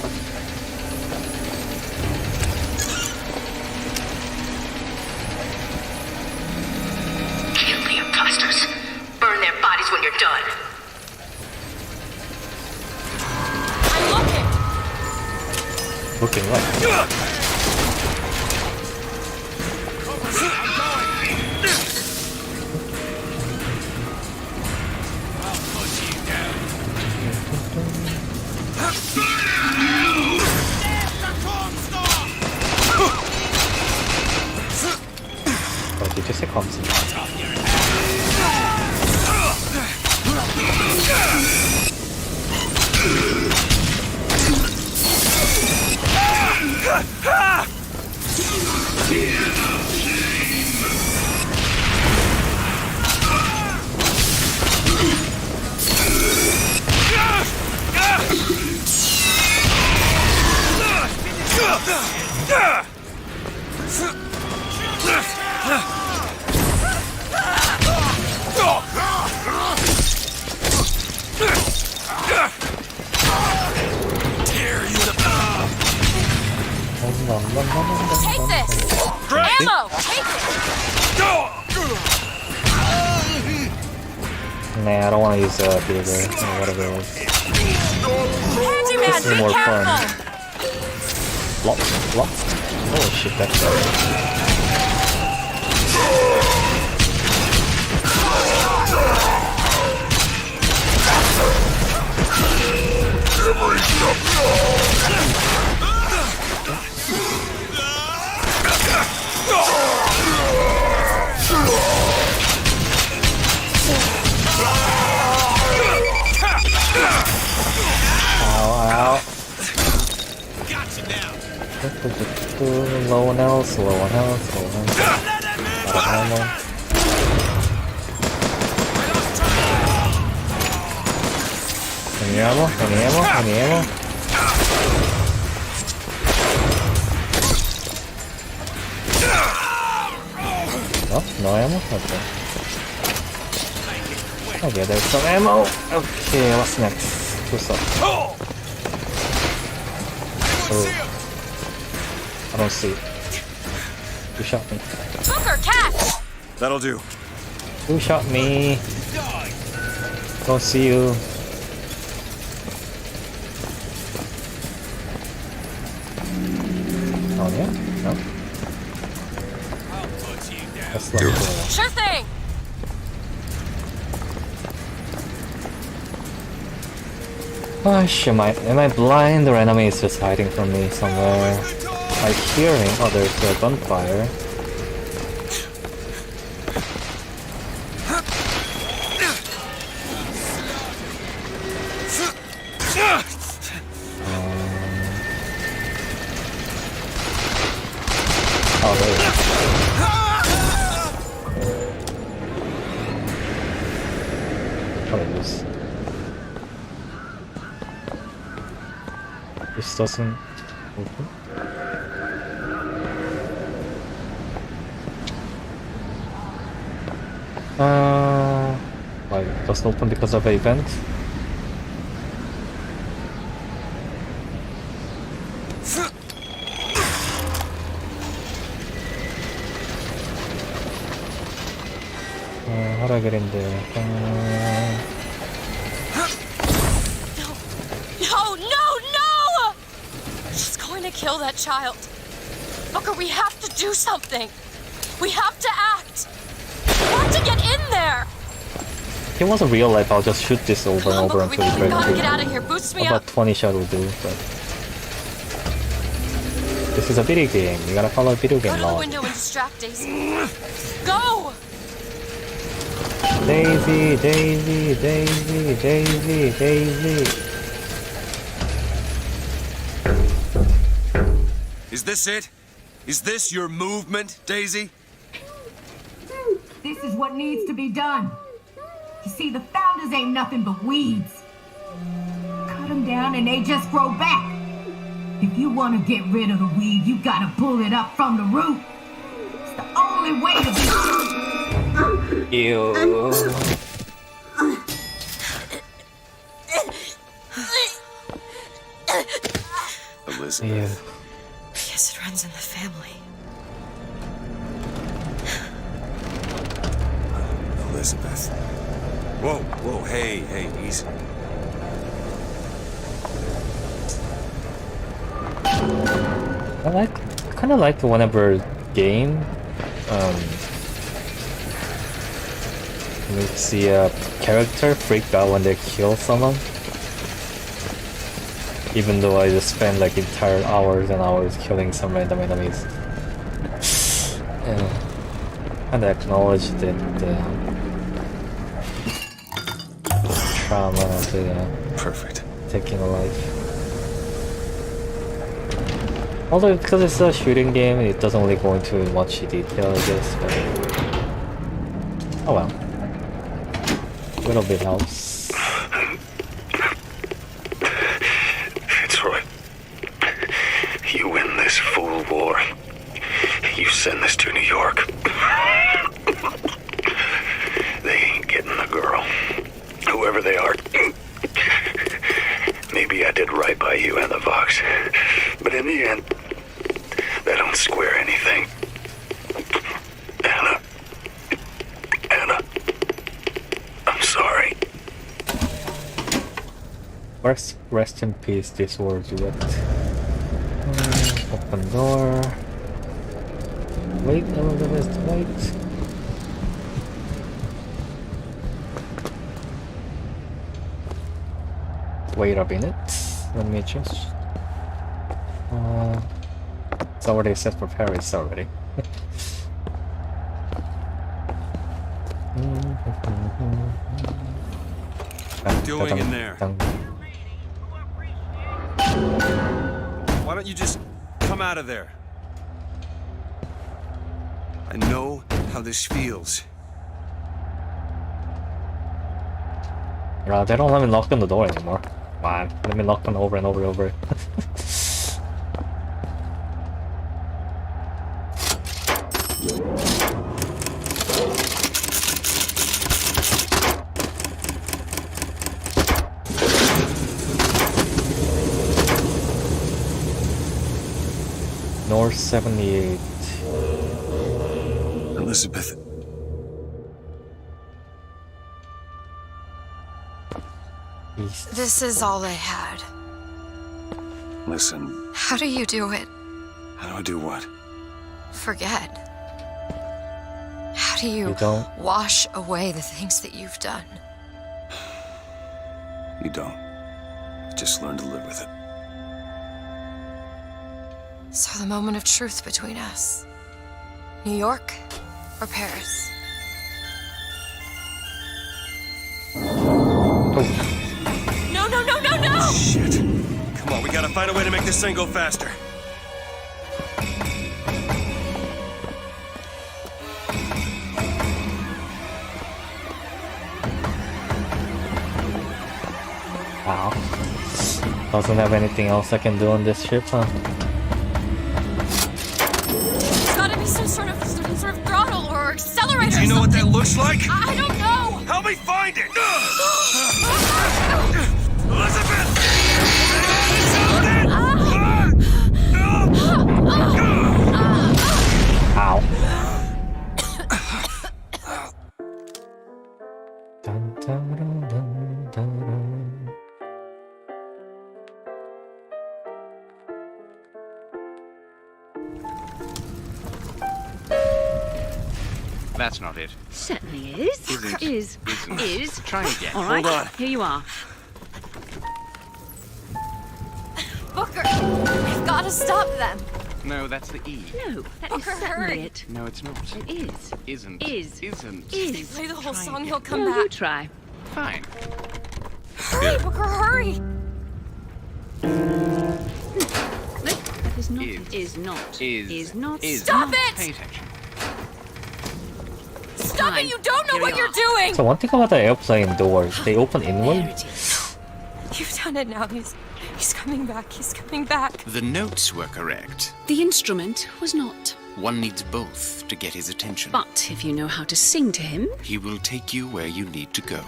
Kill the imposters. Burn their bodies when you're done. Looking right. Oh, did you say constant? Take this! Ammo! Take it! Nah, I don't want to use Beaver or whatever it is. Handyman, This is be more careful! fun. Flop. Oh shit, that's better. Ow. Low on health, low on health, low on health. Out of ammo. Any ammo? Any ammo? Any ammo? No? No ammo? Okay. Okay, there's some ammo. Okay, what's next? What's up? Oh. I don't see it. Who shot me? Booker, catch! That'll do. Who shot me? Don't see you. Oh yeah? No? That's not cool. Sure thing! Gosh, am I blind or enemy is just hiding from me somewhere? I hear him. Oh, there's a gunfire. Oh, there it is. Oh, it is. This doesn't open. Like, it doesn't open because of an event. How do I get in there? No! She's going to kill that child. Booker, we have to do something. We have to act. We have to get in there. If it was a real life, I'll just shoot this over and over until it's ready. Gotta get out of here. Boost me About up. 20 shot will do, but this is a video game. You gotta follow a video Go game to the law. window and distract Daisy. Go! Daisy, Daisy, Daisy, Daisy, Daisy. Is this it? Is this your movement, Daisy? This is what needs to be done. You see, the founders ain't nothing but weeds. Cut them down and they just grow back. If you want to get rid of the weed, you gotta pull it up from the root. It's the only way to be... Ew. Elizabeth. Yeah. Yes, it runs in the family. Elizabeth. Whoa, whoa, hey, easy. I kind of like whenever game makes the character freak out when they kill someone. Even though I just spend like entire hours and hours killing some random enemies. And acknowledge the trauma of the perfect taking a life. Although because it's a shooting game, it doesn't really go into much detail, I guess. But oh well, a little bit helps. Fitzroy, you win this fool war. You send this to New York. They ain't getting the girl. Whoever they are. Maybe I did right by you and the Vox. But in the end, they don't square anything. Anna, I'm sorry. Rest in peace, this war duet. Open door. Wait, Elizabeth, wait. Wait a minute. Let me just. It's already set for Paris already. What are you doing in there? Why don't you just come out of there? I know how this feels. They don't let me knock on the door anymore. Man, let me knock on over and over and over. North 78. Elizabeth. This is all I had. Listen. How do you do it? How do I do what? Forget. How do you wash away the things that you've done? You don't. Just learn to live with it. So the moment of truth between us. New York or Paris? No! Shit. Come on, we gotta find a way to make this thing go faster. Wow. Doesn't have anything else I can do on this ship, huh? There's gotta be some sort of throttle or accelerator. Do you know what that looks like? I don't know. Help me find it! Elizabeth! Ow. Dun, dun, dun, dun, dun. That's not it. Certainly is. Isn't. Is. Try again. All right. Hold on. Here you are. Booker, we've gotta stop them. No, that's the E. No, that is Booker, certainly hurry. it. No, it's not. It is. Isn't. Is. Isn't. If they Is. play the whole Try song, again. he'll come No, back. you try. Fine. Hurry, Booker, hurry! That is not. Is. Is not. Is. not. Is. Stop not. it! Pay attention. Stop Fine. it! You don't know Here what we you're are. doing! So one thing about the airplane doors, they open inward. You've done it now. He's coming back. He's coming back. The notes were correct. The instrument was not. One needs both to get his attention. But if you know how to sing to him, He will take you where you need to go.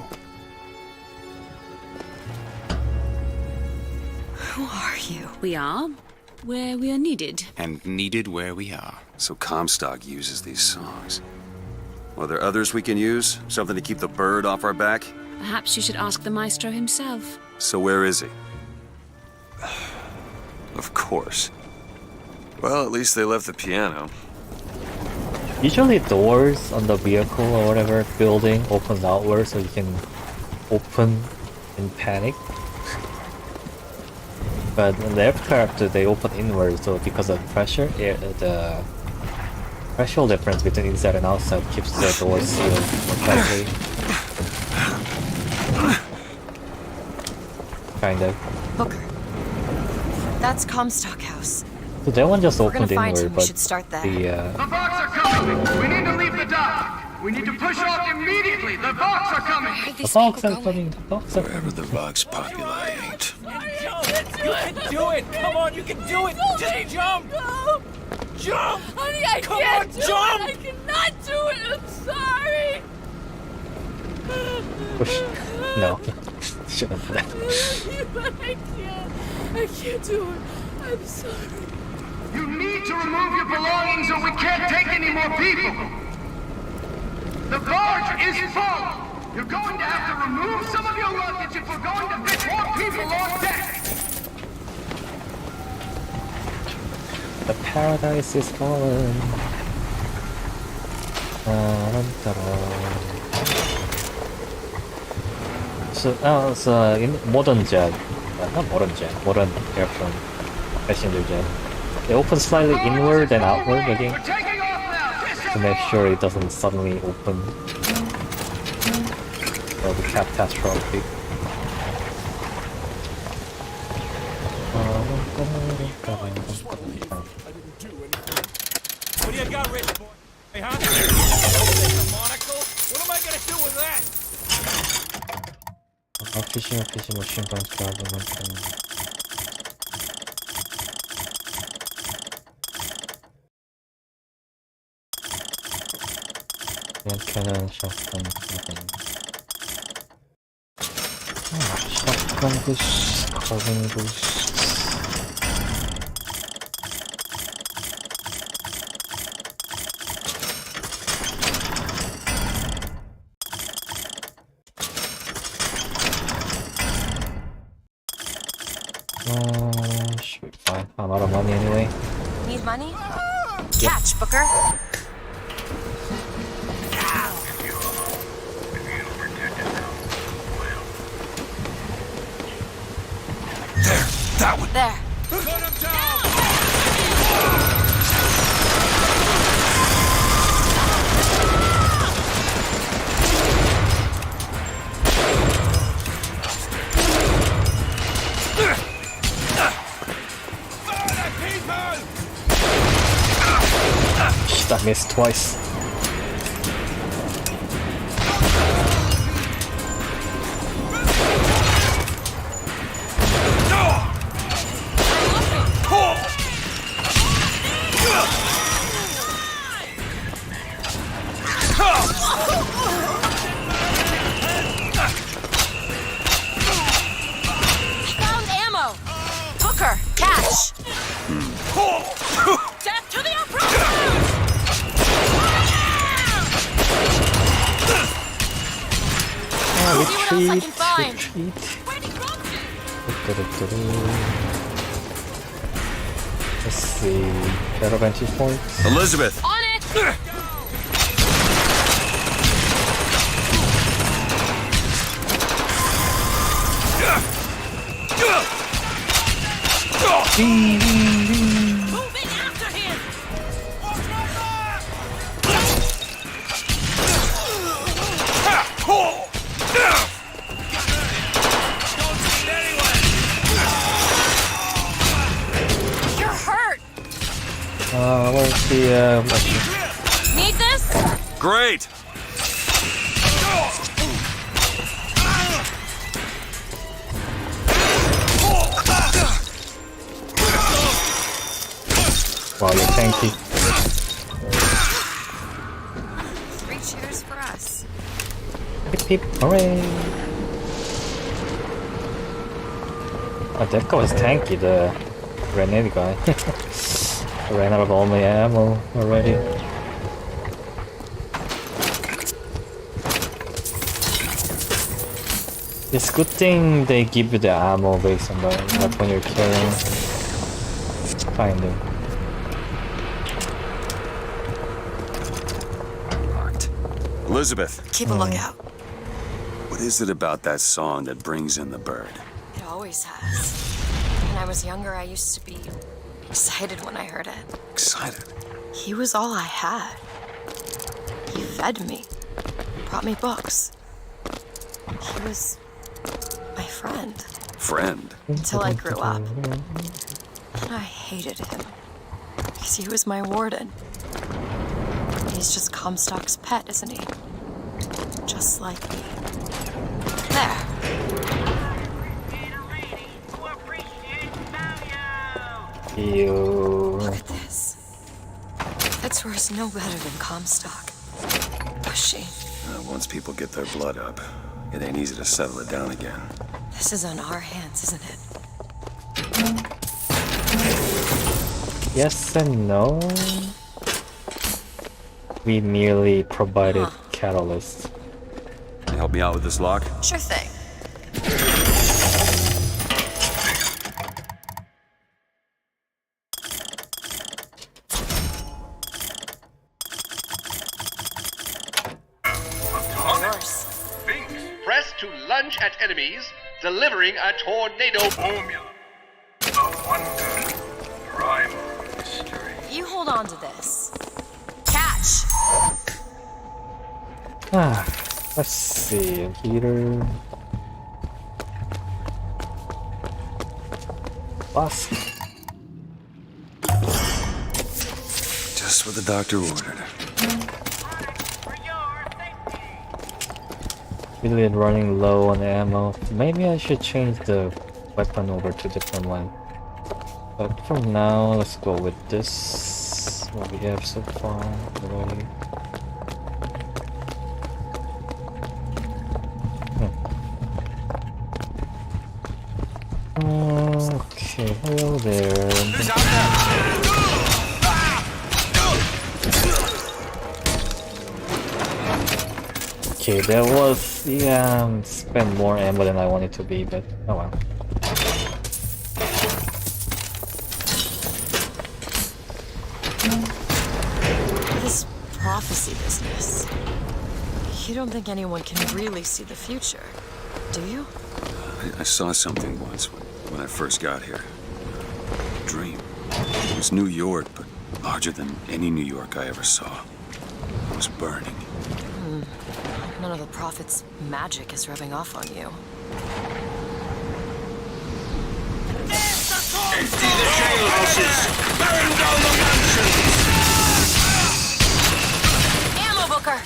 Who are you? we are where we are needed. And needed where we are. So Comstock uses these songs. Are there others we can use? Something to keep the bird off our back? Perhaps you should ask the maestro himself. So where is he? Of course. Well, at least they left the piano. Usually doors on the vehicle or whatever building opens outward so you can open in panic. But in the aircraft they open inward, so because of pressure, the pressure difference between inside and outside keeps the doors sealed more tightly. Kind of. Booker. That's Comstock House. So that one just We're gonna opened find inward, him. We but should start there. the The Vox are coming! We need to leave the dock! We need to push off immediately! The Vox are coming! the Vox are coming. The Vox are Wherever the Vox populi ain't. You can do it! Come on, you can do it! Just jump! Jump! Honey, I Come can't on, do jump! it! I cannot do it! I'm sorry! push. No, shouldn't have done that. But I can't do it. I'm sorry. You need to remove your belongings or we can't take any more people! The barge is full! You're going to have to remove some of your luggage if we're going to fit more people on deck! The paradise is fallen. So in modern jet, not modern jet, modern airplane, passenger jet, they open slightly inward and outward again to make sure it doesn't suddenly open. That'll be catastrophic. What do you got, rich boy? Hey, huh? A monocle? What am I gonna do with that? Fishing machine guns, cannon, shotgun, shotgun boost, carbon boost. Should be fine. I'm out of money anyway. Need money? Catch, Booker. There! That one! There. Put him down! Shit, I missed twice. Found ammo. Booker, catch. Death to the oppressors! See what else I can find. Let's see. Better vantage points. Elizabeth! On it! Moving after him! You're hurt! Where's the Need this? Great! wow, you're tanky. 3 cheers for us. Hip hip, hooray! Oh, that guy was tanky, the Grenade guy. I ran out of all my ammo already. It's a good thing they give you the ammo based on the weapon you're carrying. Kinda. Elizabeth. Keep a lookout. What is it about that song that brings in the bird? It always has. When I was younger, I used to be excited when I heard it. Excited? He was all I had. He fed me, brought me books. He was my friend. Friend? Until I grew up. And I hated him. Because he was my warden. He's just Comstock's pet, isn't he? Just like me. There. Ew. Look at this. Fitzroy's no better than Comstock. Was she? Once people get their blood up, it ain't easy to settle it down again. This is on our hands, isn't it? Yes and no. We merely provided catalyst. Can you help me out with this lock? Sure thing. Press to lunge at enemies, delivering a tornado formula. A wonder, primal mystery. You hold on to this. Catch! Let's see. Heater. Bust. Just what the doctor ordered. Really running low on ammo. Maybe I should change the weapon over to different one. But for now, let's go with this. What we have so far already. Okay, hello there. Okay, that was, yeah, spent more ammo than I wanted to be, but oh well. This prophecy business. You don't think anyone can really see the future, do you? I saw something once when I first got here. A dream. It was New York, but larger than any New York I ever saw. It was burning. None of the prophet's magic is rubbing off on you. Empty the jailhouses! Burn down the mansions! Ammo, Booker!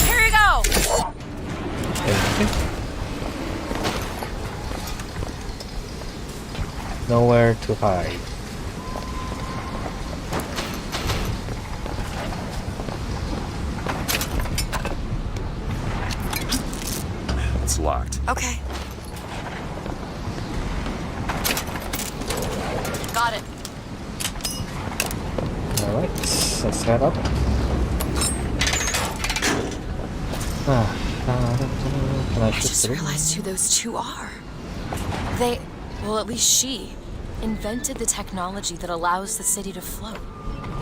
Here you go! Nowhere to hide. It's locked. Okay. Got it. Alright, let's head up. Can I I shoot just through? realized who those two are. They, well, at least she, invented the technology that allows the city to float.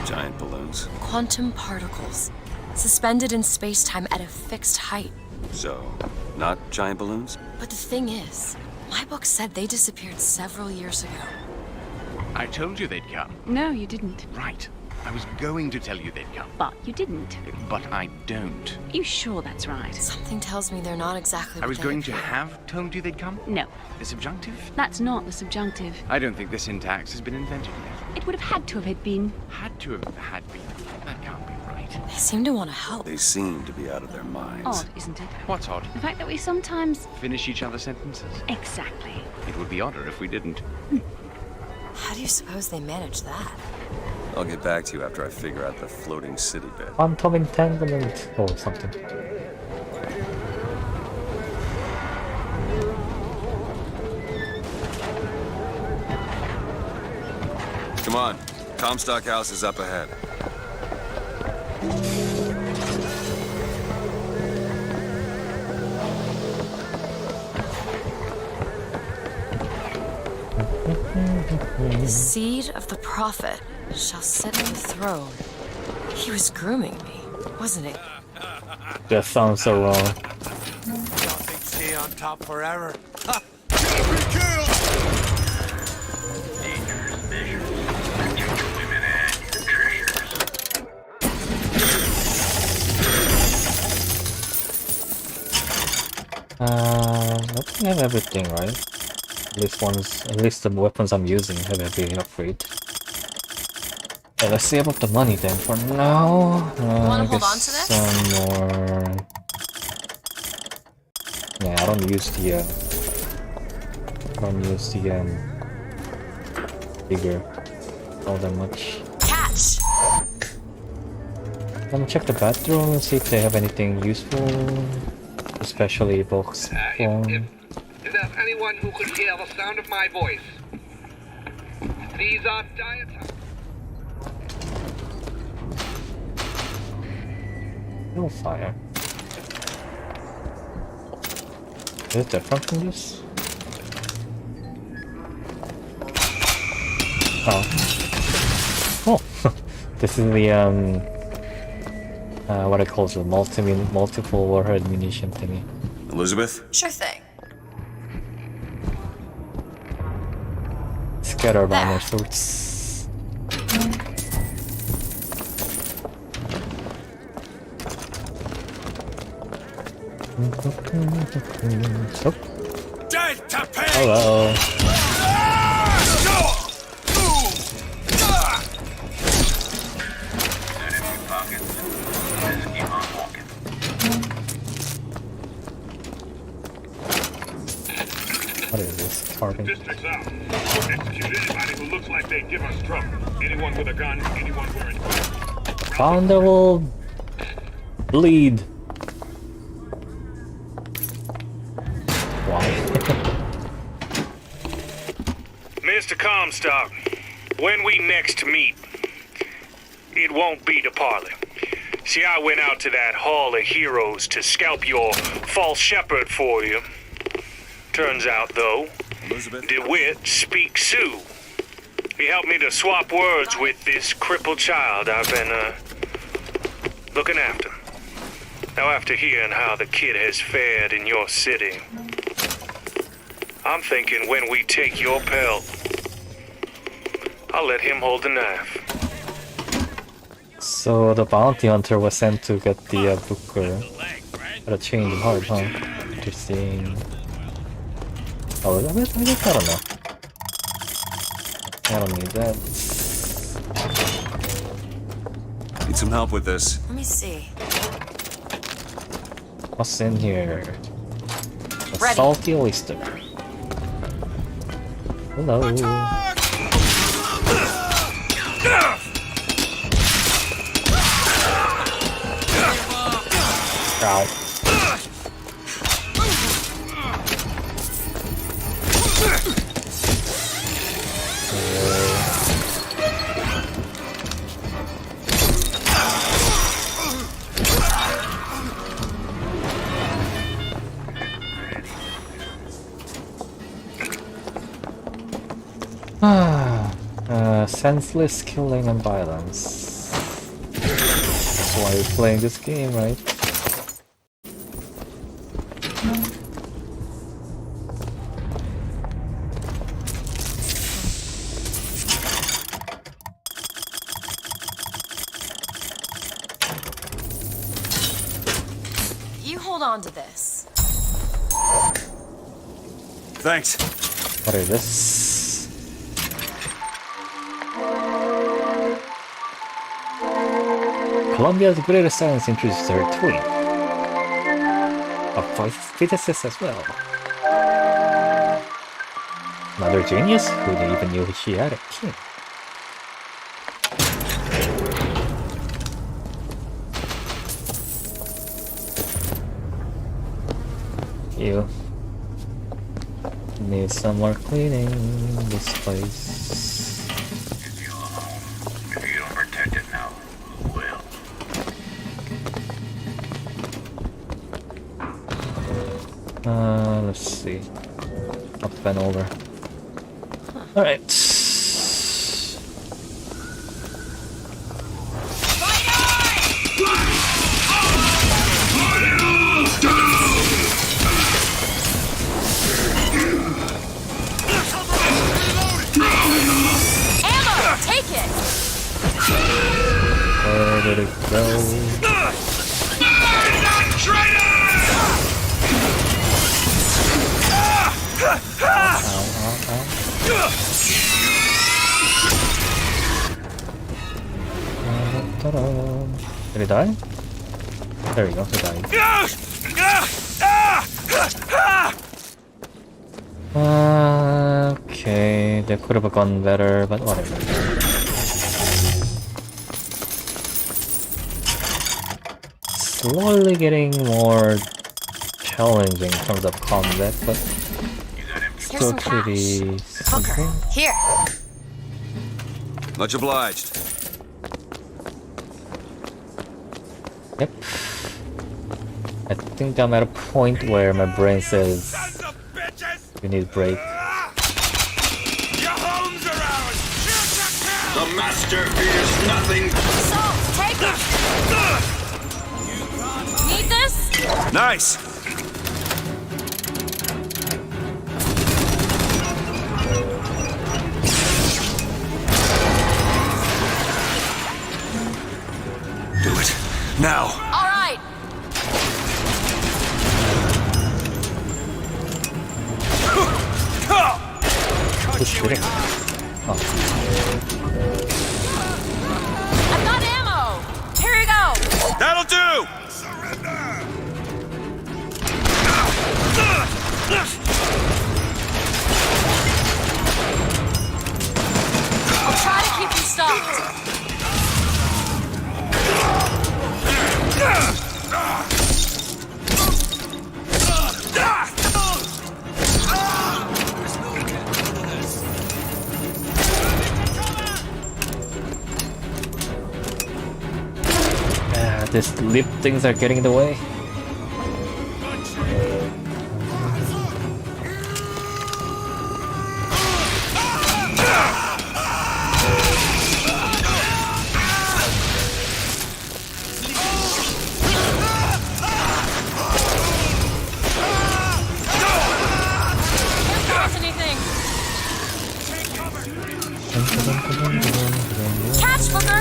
Giant balloons. Quantum particles, suspended in space-time at a fixed height. So, not giant balloons? But the thing is, my book said they disappeared several years ago. I told you they'd come. No, you didn't. Right. I was going to tell you they'd come. But you didn't. But I don't. You sure that's right? Something tells me they're not exactly what I was they going to appear. have told you they'd come? No. The subjunctive? That's not the subjunctive. I don't think the syntax has been invented yet. It would have had to have been. Had to have had been. That can't be right. They seem to want to help. They seem to be out of their minds. Odd, isn't it? What's odd? The fact that we sometimes... Finish each other's sentences? Exactly. It would be odder if we didn't. How do you suppose they manage that? I'll get back to you after I figure out the floating city bit. Quantum entanglement or something. Come on. Comstock House is up ahead. The seed of the prophet shall sit on the throne. He was grooming me, wasn't he? That sounds so wrong. Y'all think stay on top forever? I think I have everything, right? At least the weapons I'm using have every upgrade. Okay, let's see about the money then. For now, Wanna I hold on guess to this? some more. Yeah, I don't use the bigger all that much. Catch! Let me check the bathroom and see if they have anything useful, especially books. If there's anyone who could hear the sound of my voice, these are dire times. No fire. Is it different from this? Oh. Oh! This is the what I call the multiple warhead munition thingy. Elizabeth? Sure thing. Scatter bomber sorts. Oh. Hello. What is this? Carving. District's out. Execute anybody who looks like they give us trouble. Anyone with a gun, anyone wearing clothes. Founder will bleed. Why? Mr. Comstock, when we next meet, it won't be to parley. See, I went out to that Hall of Heroes to scalp your false shepherd for you. Turns out, though, DeWitt speaks Sioux. He helped me to swap words with this crippled child I've been, looking after. Now, after hearing how the kid has fared in your city, I'm thinking when we take your pelt, I'll let him hold the knife. So the bounty hunter was sent to get the Booker at a change of heart, huh? Interesting. Oh, I guess I don't know. I don't need that. Need some help with this. Let me see. What's in here? A Ready. salty oyster. Hello. Ow. Senseless killing and violence. That's why you're playing this game, right? You hold on to this. Thanks. What is this? Columbia's greatest science introduced her twin. A physicist as well. Another genius who even knew she had a king. You need some more cleaning this place. Let's see. Up and over. Alright. Ammo! Take it! Where did it go? Did he die? There we go, he died. Okay, that could have gone better, but whatever. Slowly getting more challenging in terms of combat, but still pretty simple. Here. Much obliged. Yep. I think I'm at a point where my brain says you need a break. The master fears nothing. Salt, take it! Need this? Nice. Do it now. All right. Who's shooting? Oh. I've got ammo. Here you go. That'll do. I'll try to keep you stopped. These lip things are getting in the way. Catch, Booker!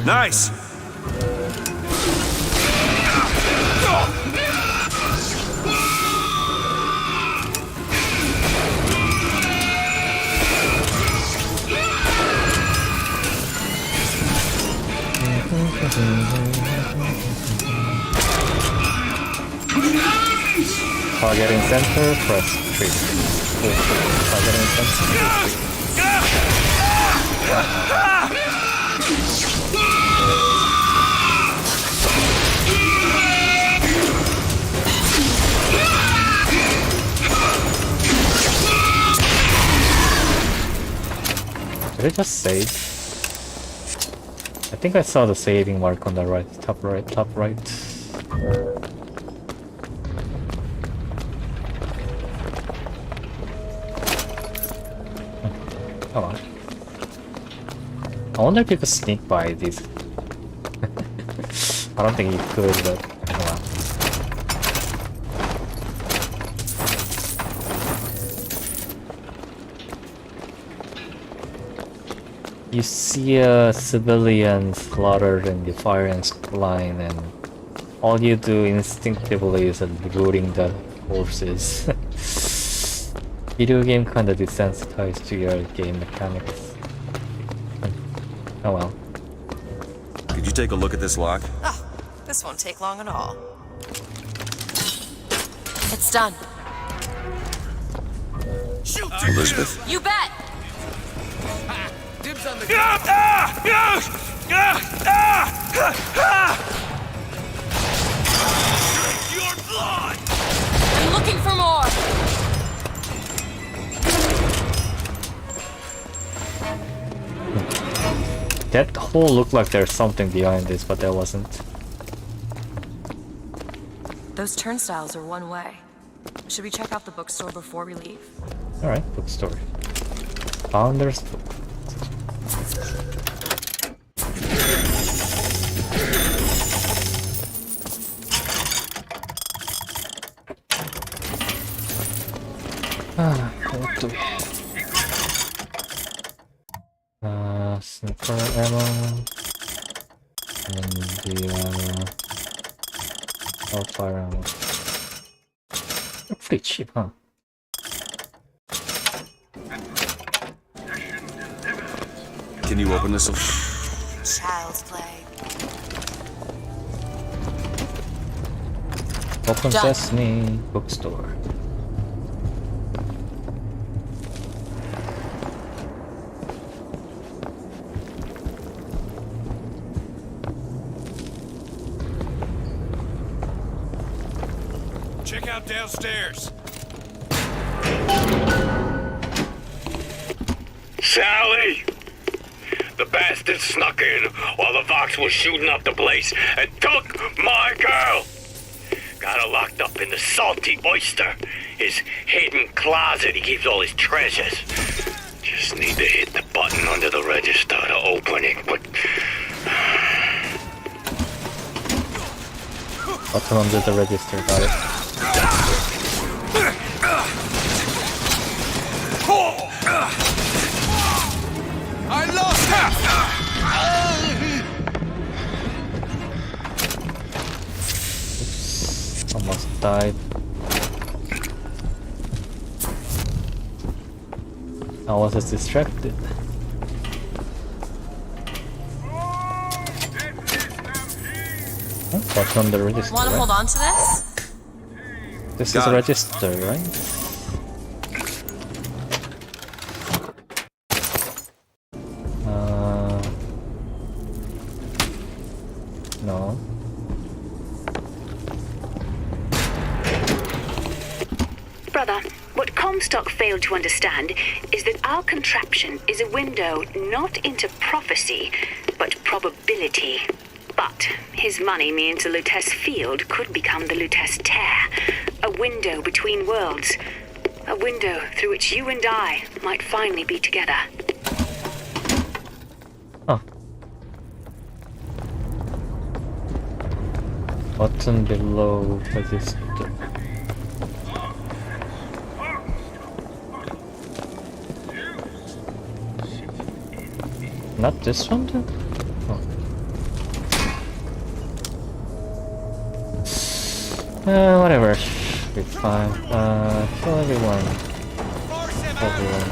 Nice. Targeting center, press 3. Targeting center, Did it just save? I think I saw the saving mark on the right, top right. Come on. I wonder if you could sneak by these. I don't think you could, but oh well. You see a civilian slaughtered in the firing line, and all you do instinctively is looting the horses. Video game kinda desensitized to your game mechanics. Oh well. Could you take a look at this lock? Oh, this won't take long at all. It's done. Shoot! Elizabeth? You bet! Dibs on the your blood! I'm looking for more! That hole looked like there's something behind this, but there wasn't. Those turnstiles are one way. Should we check out the bookstore before we leave? Alright, bookstore. Founder's book. What do we have? Sniper ammo. And the hellfire ammo. Pretty cheap, huh? Can you open this? Child's play. Open Done. Sesame bookstore. Check out downstairs. Sally! The bastard snuck in while the Vox was shooting up the place and took my girl! Got her locked up in the Salty Oyster, his hidden closet he keeps all his treasures. Just need to hit the button under the register to open it, but... Button under the register, got it. I lost Oops. Almost died. I was just distracted. Oh, button on the register. Want to right? hold on to this? This Got is a it. register, right? No. Brother, what Comstock failed to understand is that our contraption is a window not into prophecy, but probability. But his money means the Lutece field could become the Lutece tear, a window between worlds, a window through which you and I might finally be together. Oh. Button below register. Not this one then? Oh. Whatever. Be fine. Kill everyone. Everyone.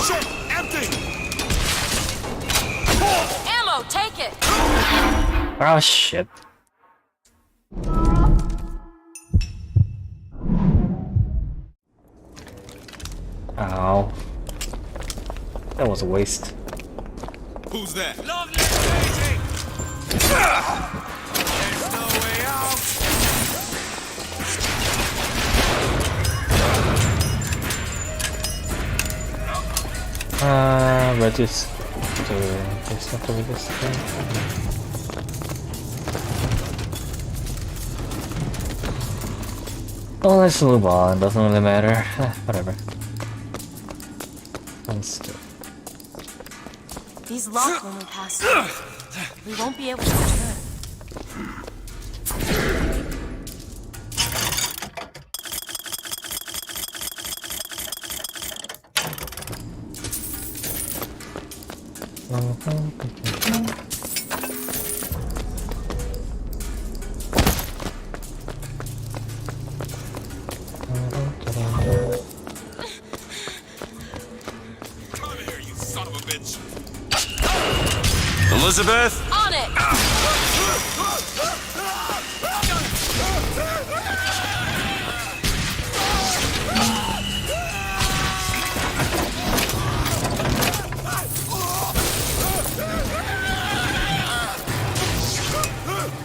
Shit! Empty! Ammo, take it! Oh shit. Ow. That was a waste. Who's that? Long live Daisy! There's no way out! Register. There's not a register. Oh, let's move on. Doesn't really matter. Whatever. Still. These lock when we pass through. We won't be able to return. Elizabeth? On it!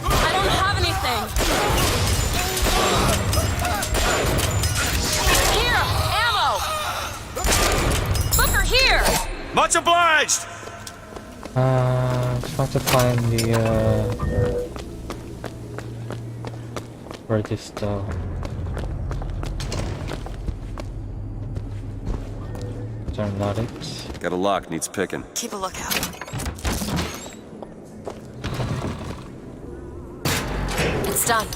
I don't have anything. Here, ammo. Booker, here. Much obliged! trying to find the where this the turn not it. Got a lock, needs picking. Keep a lookout. It's done.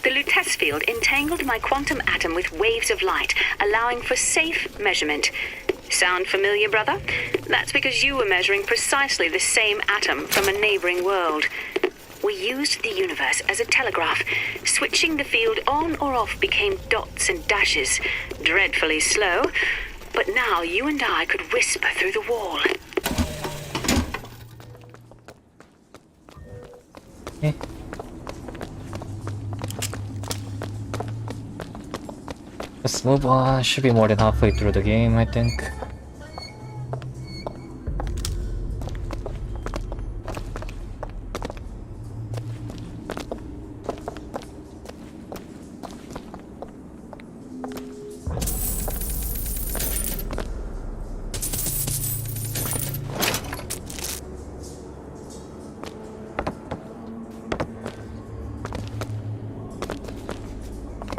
The Lutece field entangled my quantum atom with waves of light, allowing for safe measurement. Sound familiar, brother? That's because you were measuring precisely the same atom from a neighboring world. We used the universe as a telegraph. Switching the field on or off became dots and dashes. Dreadfully slow, but now you and I could whisper through the wall. Let's move on. Should be more than halfway through the game, I think.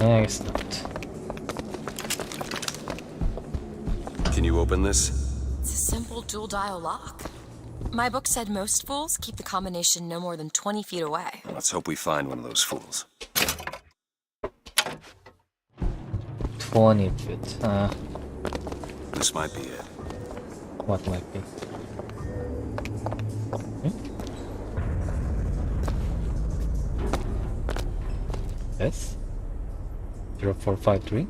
Yeah, I guess not. Can you open this? It's a simple dual dial lock. My book said most fools keep the combination no more than 20 feet away. Let's hope we find one of those fools. 20 feet. This might be it. What might be? Yes? 0453?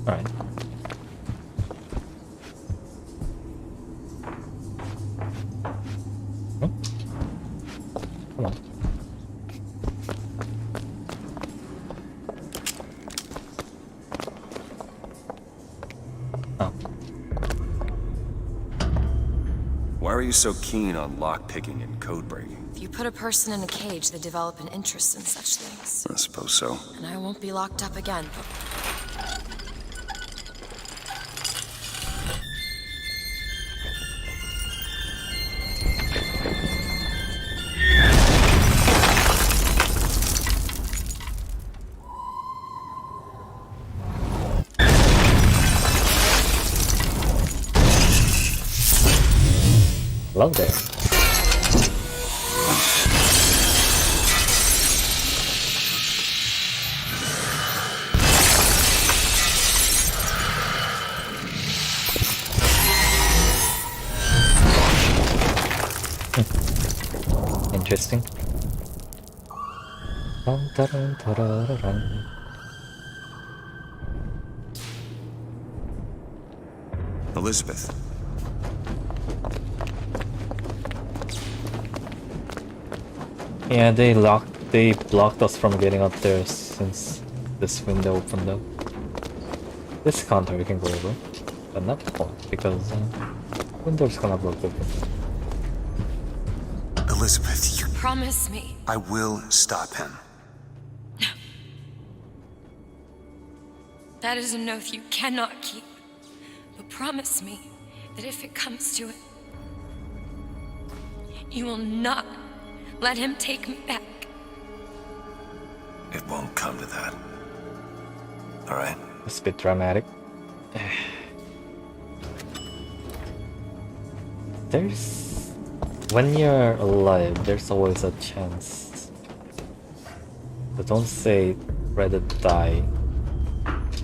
Alright. Come on. Oh. Why are you so keen on lock-picking and code-breaking? If you put a person in a cage, they develop an interest in such things. I suppose so. And I won't be locked up again. Hello there. Interesting. Elizabeth. Yeah, they blocked us from getting up there since this window opened up. This counter we can go over, but not the point because window's gonna block open. Elizabeth, you... Promise me. I will stop him. That is an oath you cannot keep. But promise me that if it comes to it, you will not let him take me back. It won't come to that. Alright? It's a bit dramatic. There's... When you're alive, there's always a chance. But don't say rather die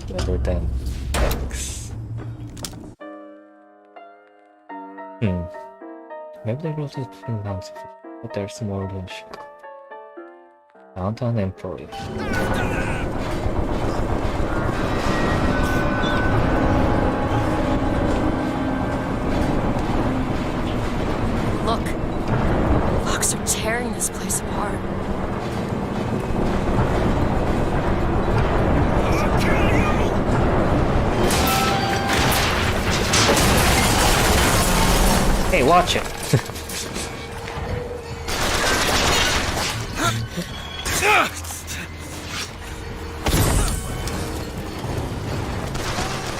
rather than X. Maybe they wrote it in Nancy, but there's more than shit. Downtown Emporium. Look, Fox are tearing this place apart. Hey, watch it!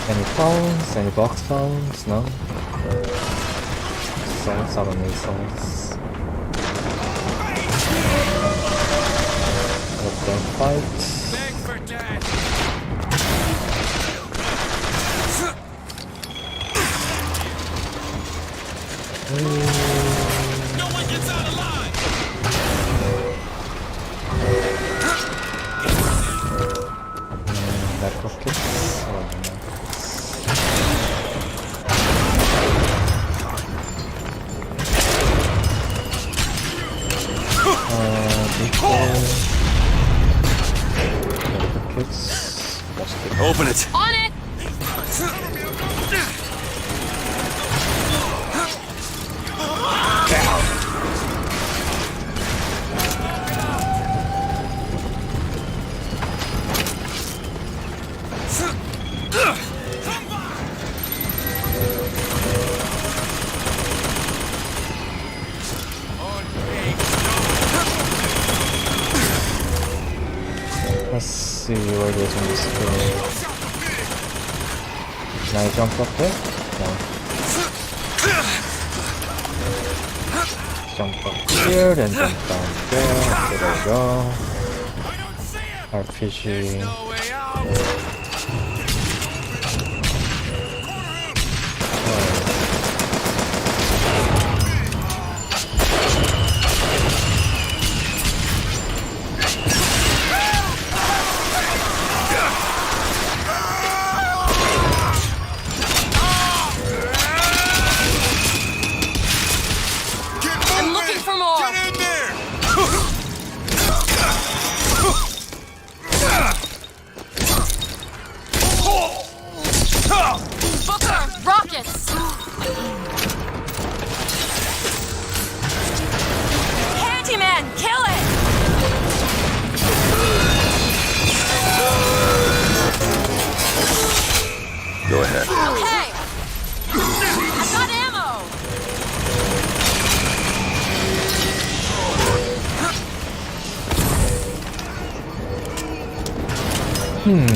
Any phones? Any box phones? No? souls. I don't need souls. Let them fight. No one gets out alive! Back rockets. Open it! On it! Let's see where it is on the screen. Can I jump up there? No. Jump up here, then jump down there. Okay, there we go. RPG. I'm looking for more! Get in there! Booker! Rockets! Handyman! Kill it! Go ahead. Okay! I've got ammo!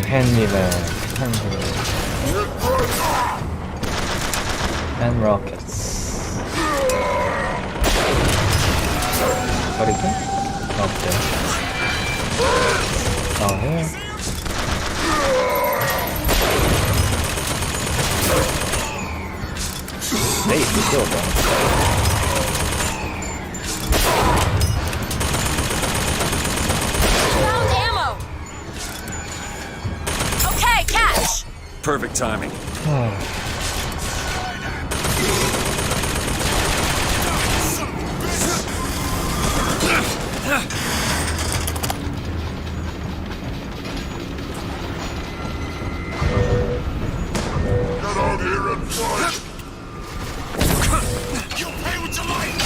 Handyman. And rockets. What is it? Okay. Down here. Hey, you killed them. Found ammo! Okay, catch! Perfect timing. Get out here and fight! You pay with your life!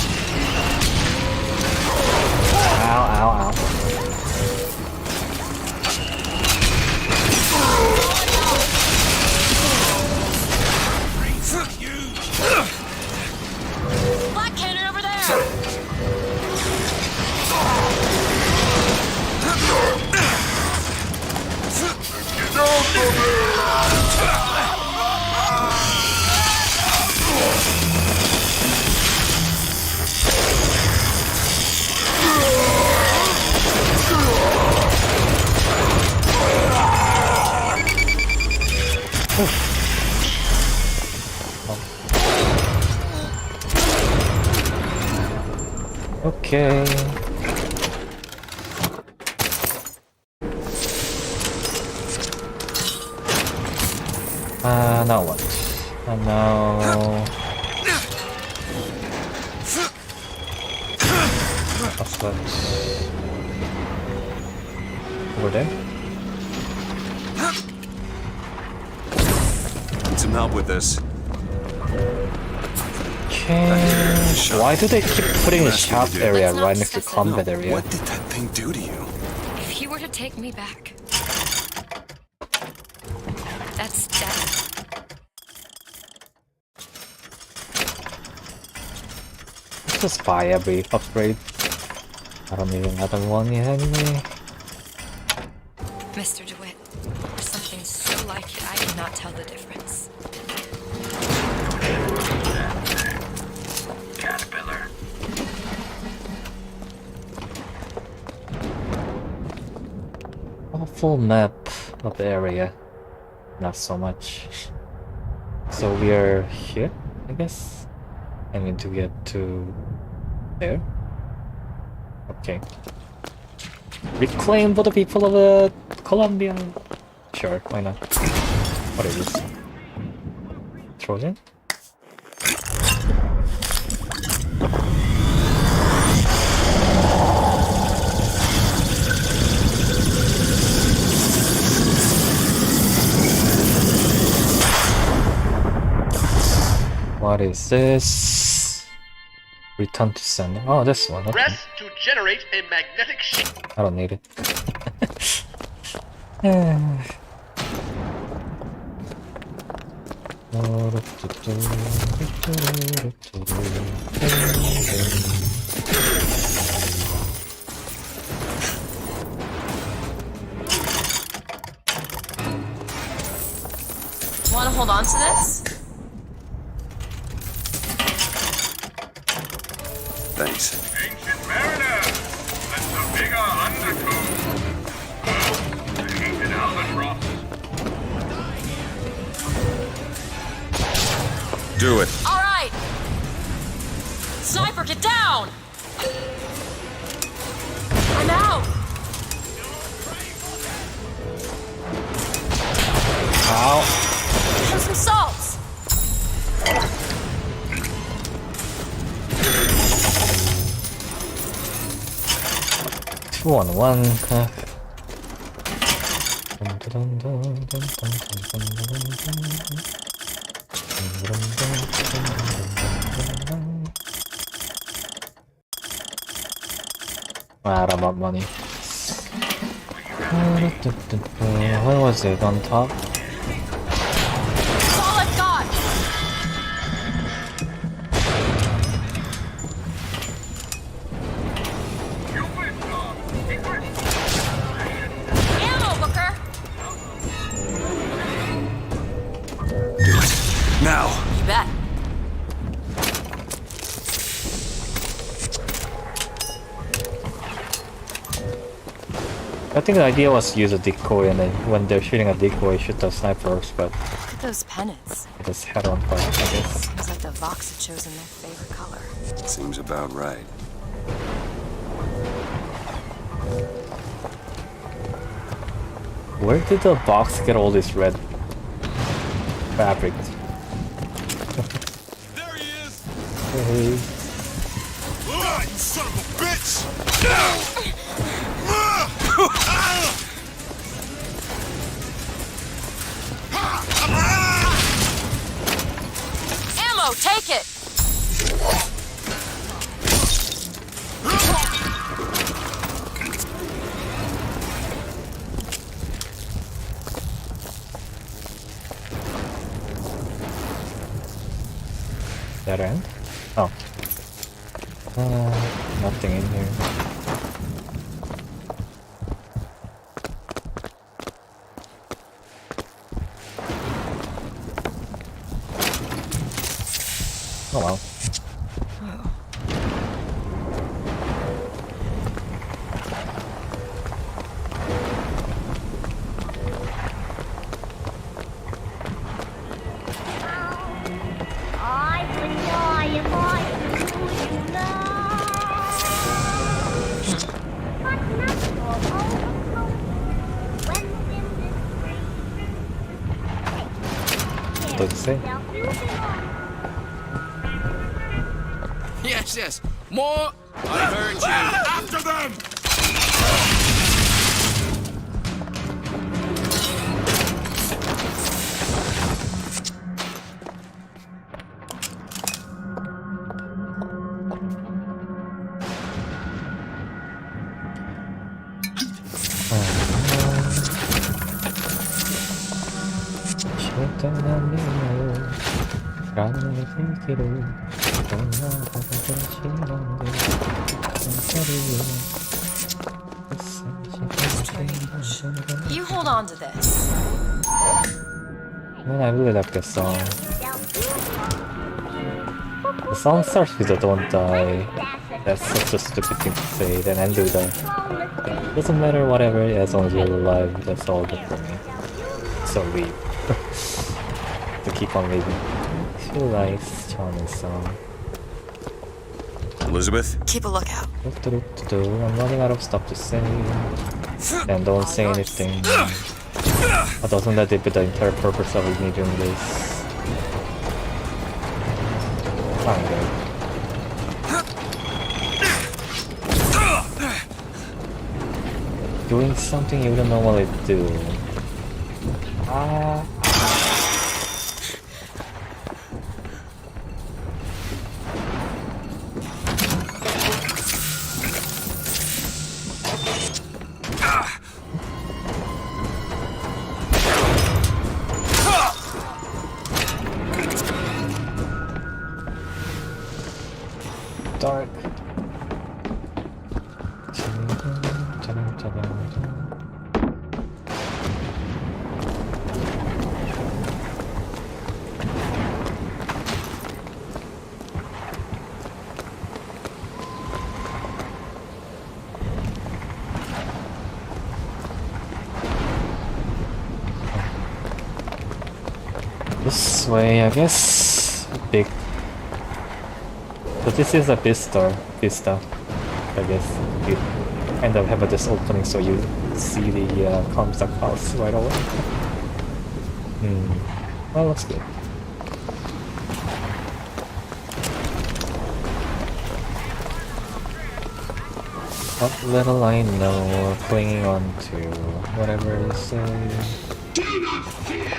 Ow, ow, ow. Black cannon over there! Okay. Now what? And now... What's that? Over there? Need some help with this. Okay. Why do they keep putting a shop area right next to combat area? What did that thing do to you? If he were to take me back, that's death. Let's just buy every upgrade. I don't even have one yet anyway. Mr. DeWitt, there's something so like it, I cannot tell the difference. full map of the area. Not so much. So we are here, I guess. I need to get to there. Okay. Reclaim for the people of Colombia. Sure, why not? What is this? Trojan? What is this? Return to sender. Oh, this one. Okay. Press to generate a magnetic shield. I don't need it. Want to hold on to this? Thanks. Ancient mariner, that's a bigger undercoat. Oh, the ancient albatross. Do it. All right. Sniper, get down. I'm out. Ow. Have some salts. 2-on-1. Out of money. Where was it? On top? That's all I've got. Ammo, Booker. Do it. Now. You bet. I think the idea was to use a decoy and then when they're shooting a decoy, shoot the snipers, but Look at those pennants. just head on fire, I guess. Seems like the Vox had chosen their favorite color. Seems about right. Where did the box get all this red fabric? There he is! Hey. Ah, you son of a bitch! Ammo, take it. That end? Oh. Nothing in here. Oh well. I would die if I knew you love. But not for overcoat when the wind is free. Does it say? Yes, yes. More. I heard you. After them! You hold on to this. Man, I really like this song. The song starts with a "Don't Die." That's such a stupid thing to say, then undo the... Doesn't matter whatever, as long as you're alive, that's all good for me. So leave. To keep on leaving. Feel nice, charming song. Elizabeth? Keep a lookout. I'm running out of stuff to say. And don't say anything. But doesn't that defeat the entire purpose of me doing this? Kinda. Doing something you wouldn't normally do. Dark. This way, I guess. Big. But this is a vista, I guess. You kind of have this opening so you see the Comstock house right away. Well, looks good. What little I know, clinging on to whatever you say. Do not fear.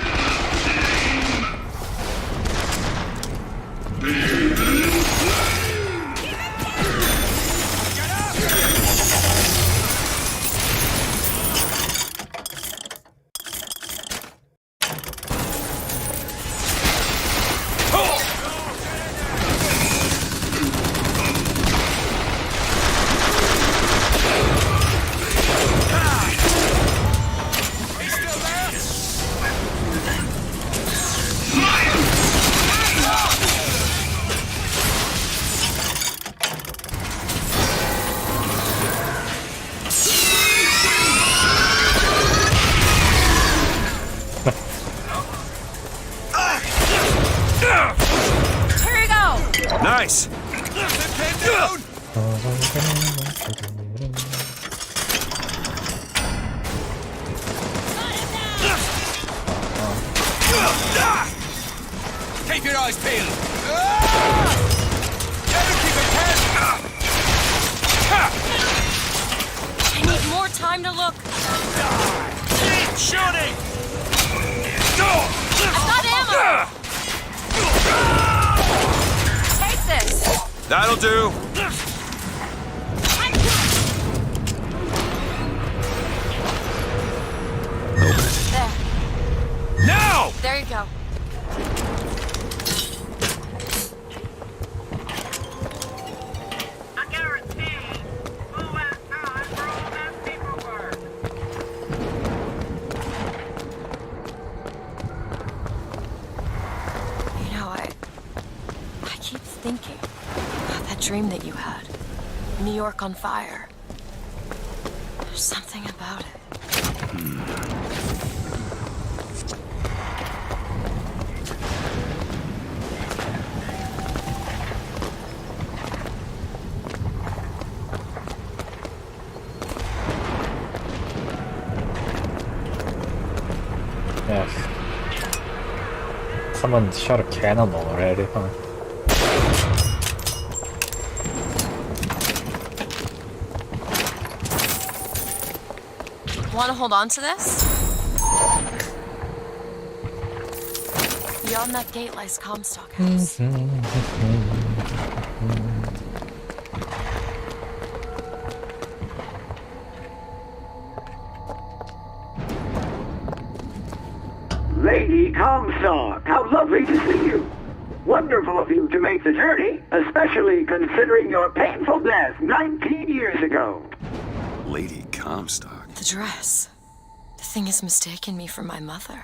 Nice! Keep your eyes peeled! Better keep it peeled! I need more time to look. Keep shooting! I've got ammo! Take this! That'll do! There. Now! There you go. Thinking about that dream that you had. New York on fire. There's something about it. Yes. Someone shot a cannon already, huh? Want to hold on to this? Beyond that gate lies Comstock House. Lady Comstock, how lovely to see you. Wonderful of you to make the journey, especially considering your painful death 19 years ago. Lady Comstock? The dress. The thing has mistaken me for my mother.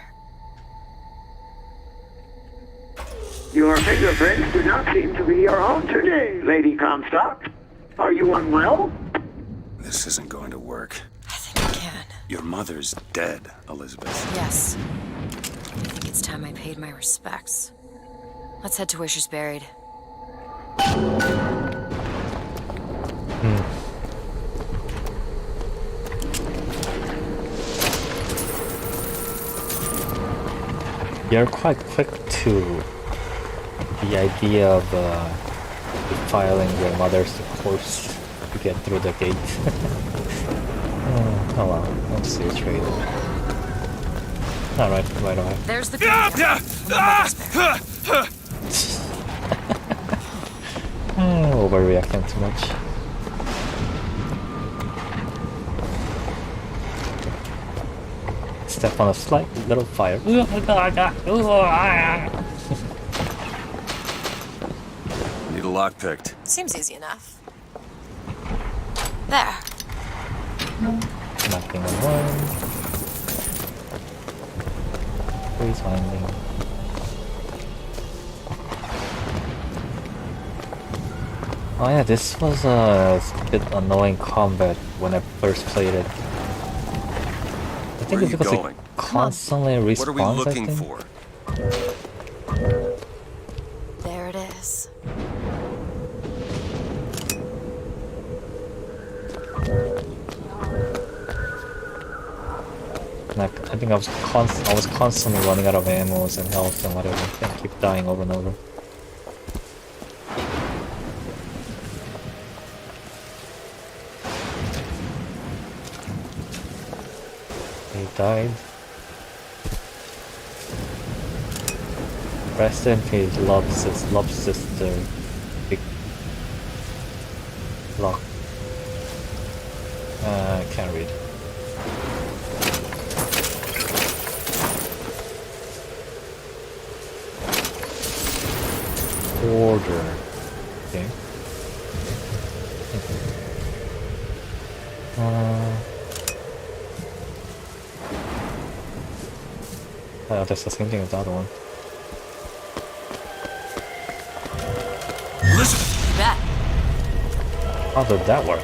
Your fingerprints do not seem to be your own today, Lady Comstock. Are you unwell? This isn't going to work. I think I can. Your mother's dead, Elizabeth. Yes. I think it's time I paid my respects. Let's head to where she's buried. You're quite quick to the idea of defiling your mother's corpse to get through the gate. Oh well, let's see a trade. Alright, right away. There's the Overreacting too much. Step on a slight little fire. Need a lock picked. Seems easy enough. There. Nothing on one. Freeze winding. Oh yeah, this was a bit annoying combat when I first played it. I think it's because it constantly respawns. What are we looking for? There it is. I think I was constantly running out of ammo and health and whatever. I keep dying over and over. He died. Rest in peace, love sister. Big lock. I can't read. Order. Okay. That's the same thing as the other one. Elizabeth! Bet. How did that work?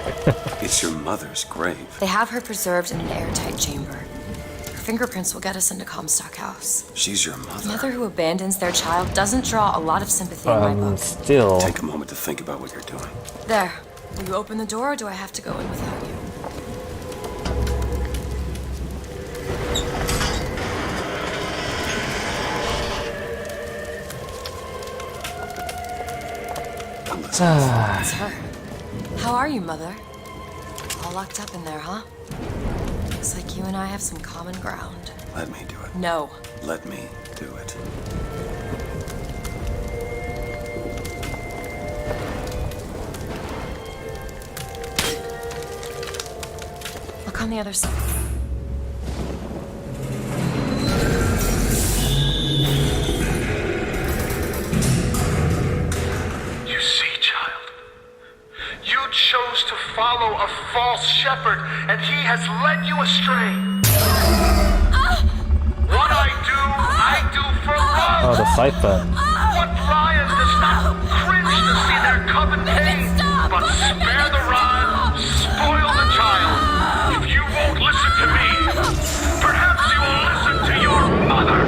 It's your mother's grave. They have her preserved in an airtight chamber. Her fingerprints will get us into Comstock House. She's your A mother. mother who abandons their child doesn't draw a lot of sympathy in my book. Still. Take a moment to think about what you're doing. There. Will you open the door or do I have to go in without you? It's her. How are you, Mother? All locked up in there, huh? Looks like you and I have some common ground. Let me do it. No. Let me do it. Look on the other side. You see, child, you chose to follow a false shepherd, and he has led you astray. What I do for love. Oh, the siphon. What lion does not cringe to see their cub in pain, but spare the rod, spoil the child. If you won't listen to me, perhaps you will listen to your mother.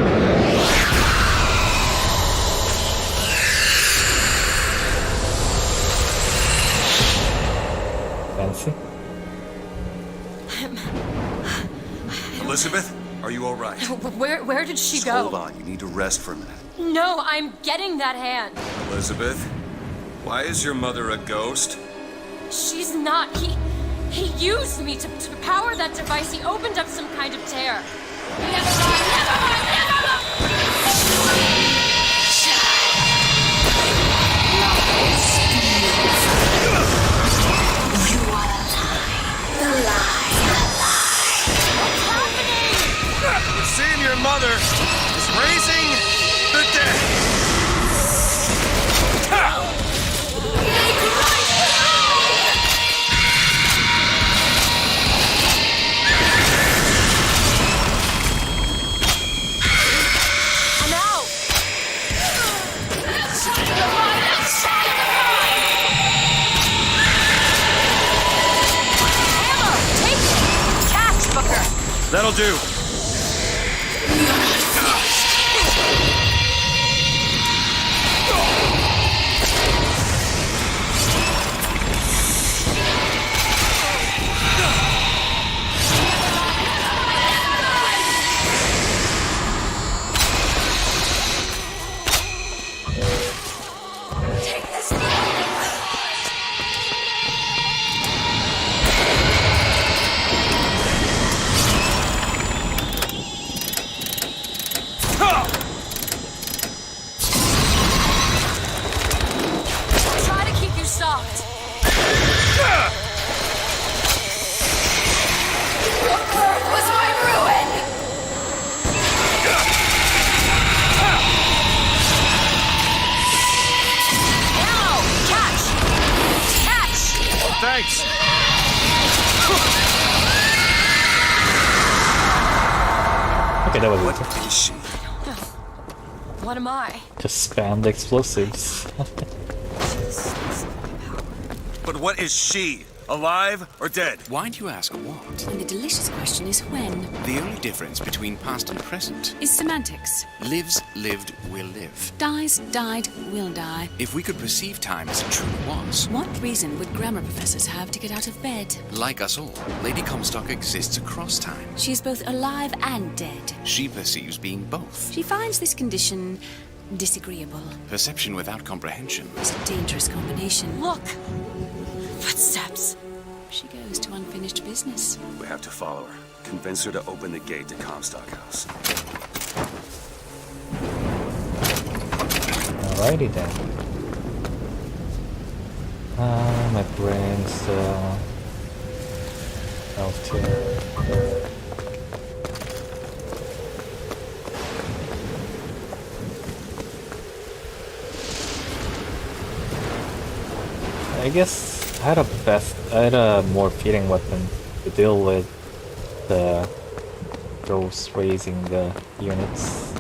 Fancy. Elizabeth, are you all right? Where did she Just go? hold on. You need to rest for a minute. No, I'm getting that hand. Elizabeth, why is your mother a ghost? She's not. He used me to power that device. He opened up some kind of tear. It seems your mother is raising the dead. That'll do. Try to keep you soft. Earth was my ruin. Ow! Catch! Catch! Thanks. Okay, that was What it. is she? What am I? Just spam the explosives. But what is she? Alive or dead? Why do you ask what? And the delicious question is when. The only difference between past and present Is semantics. lives, lived, will live. Dies, died, will die. If we could perceive time as it truly was, What reason would grammar professors have to get out of bed? like us all, Lady Comstock exists across time. She is both alive and dead. She perceives being both. She finds this condition disagreeable. Perception without comprehension. It's a dangerous combination. Look! Footsteps. She goes to unfinished business. We have to follow her. Convince her to open the gate to Comstock House. Alrighty then. My brain's health I guess I had a more fitting weapon to deal with the those raising the units.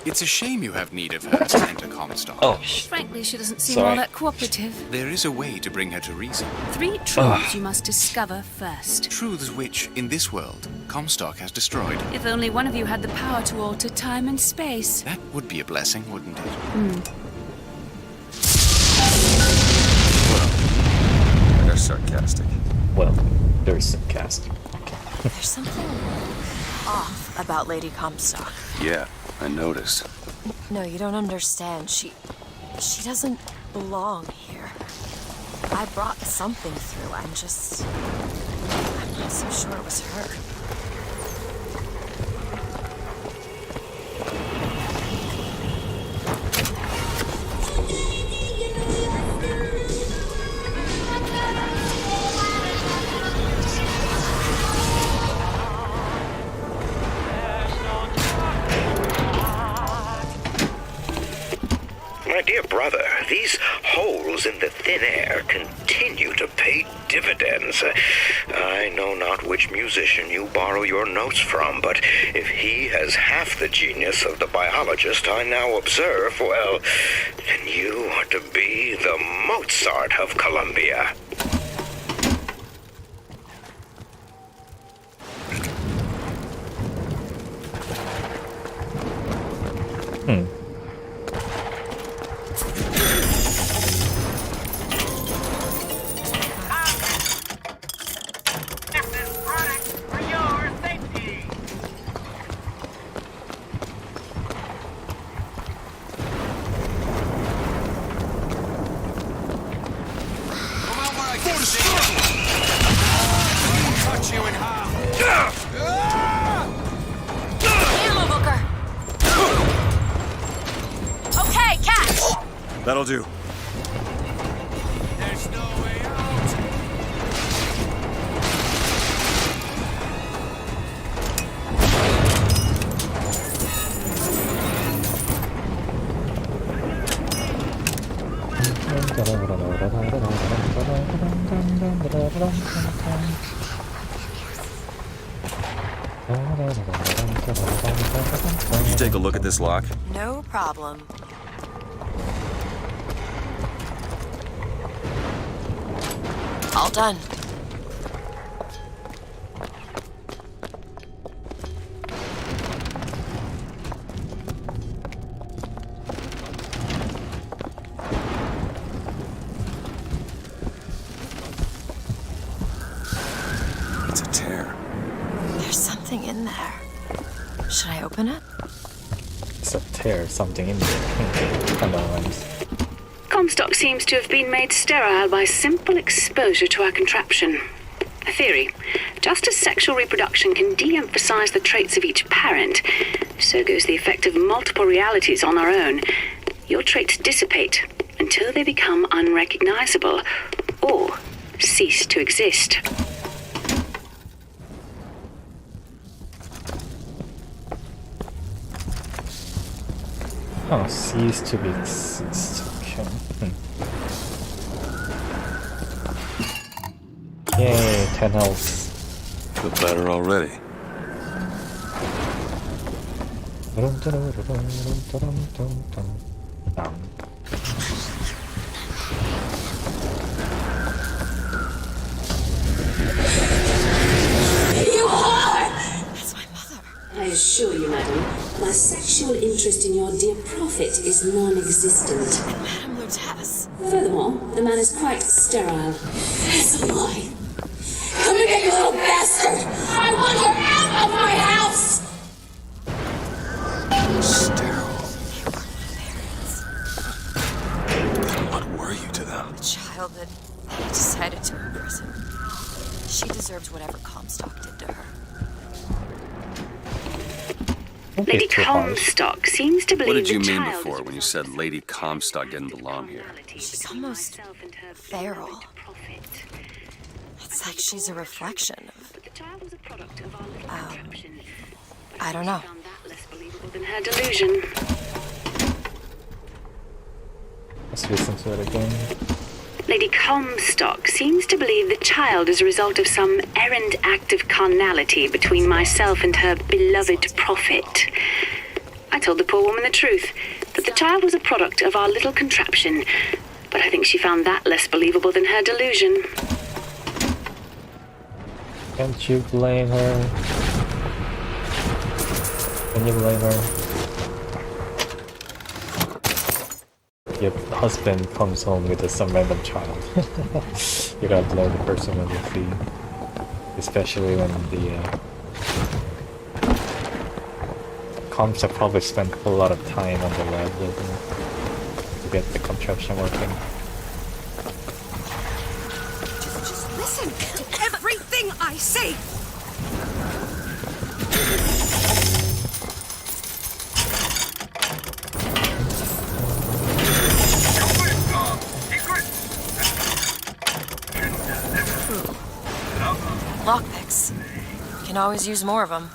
It's a shame you have need of her to enter Comstock. Oh, Frankly, she doesn't seem Sorry. all that cooperative. There is a way to bring her to reason. 3 truths you must discover first. Truths which, in this world, Comstock has destroyed. If only one of you had the power to alter time and space. That would be a blessing, wouldn't it? They're sarcastic. Well, there's sarcastic. There's something off about Lady Comstock. Yeah, I noticed. No, you don't understand. She doesn't belong here. I brought something through. I'm not so sure it was her. My dear brother, these holes in the thin air continue to pay dividends. I know not which musician you borrow your notes from, but if he has half the genius of the biologist I now observe, well, then you are to be the Mozart of Columbia. Ammo Booker! Okay, catch! That'll do. There's no way out. Did you take a look at this lock? No problem. All done. open it? It's a tear, something in there. Kind of rhymes. Comstock seems to have been made sterile by simple exposure to our contraption. A theory. Just as sexual reproduction can de-emphasize the traits of each parent, so goes the effect of multiple realities on our own. Your traits dissipate until they become unrecognizable or cease to exist. Oh, cease to be exist. Okay. Yay, 10 health. Feel better already. Down. You whore! That's my mother. I assure you, madam, my sexual interest in your dear prophet is non-existent. Madame Lutece. Furthermore, the man is quite sterile. As am I. Come here, you little bastard! I want you out of my house! Sterile. What were you to them? A child that he decided to imprison. She deserves whatever Comstock did to her. Lady Comstock seems to believe What did you the mean child before when you said Lady Comstock didn't belong here? She's almost feral. It's like she's a reflection of... I don't know. than her delusion. Let's listen to it again. Lady Comstock seems to believe the child is a result of some errant act of carnality between myself and her beloved prophet. I told the poor woman the truth, that the child was a product of our little contraption, but I think she found that less believable than her delusion. Can't you blame her? Can you blame her? Your husband comes home with some random child. You gotta blame the person when you see, especially when the Comstock probably spent a lot of time on the lab building to get the contraption working. Just listen to everything I say. Lockpicks. Can always use more of them.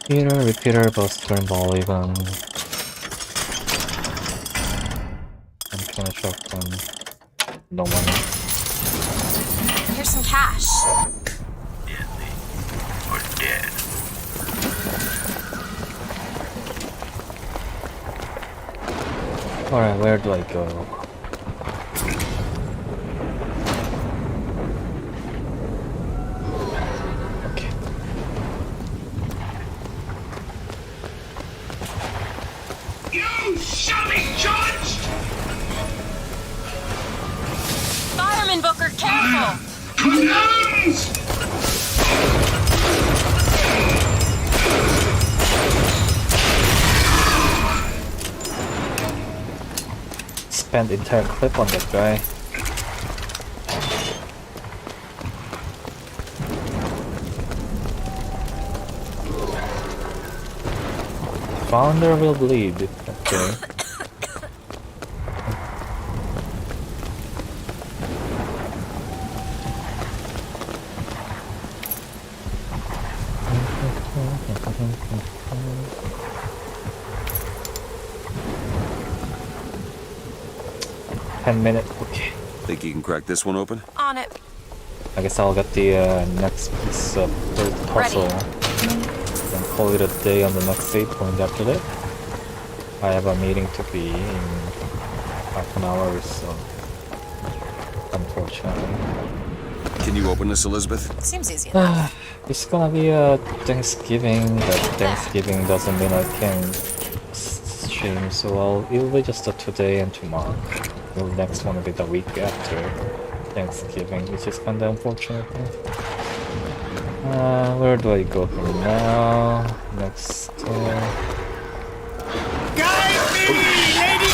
Repeater, Buster, and Polygon. And can I shotgun? No money. Here's some cash. Or dead. Alright, where do I go? Okay. You shall be judged! Fireman Booker, careful! Condones! Spent entire clip on that guy. Founder will bleed. Okay. Okay. Think you can crack this one open? On it. I guess I'll get the next piece of the puzzle and call it a day on the next save point after that. I have a meeting to be in half an hour or so, unfortunately. Can you open this, Elizabeth? Seems easy enough. It's gonna be a Thanksgiving, but Thanksgiving doesn't mean I can stream, so it'll be just a today and tomorrow. The next one will be the week after. Thanksgiving, which is kinda unfortunate. Where do I go from now? Next. Guide me, lady!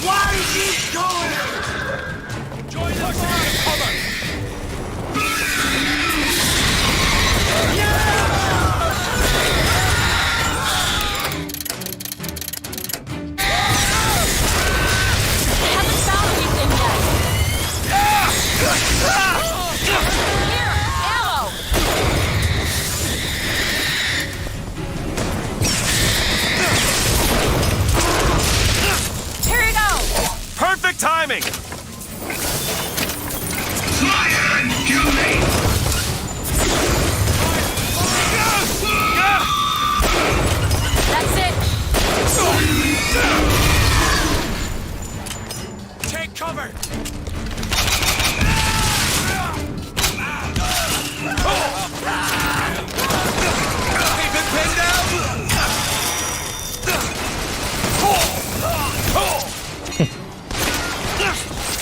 Why keep going? Join us on cover! Haven't found anything yet. Here, ammo. Here you go. Perfect timing! Fire and kill me! That's it. Take cover! Keep it pinned down!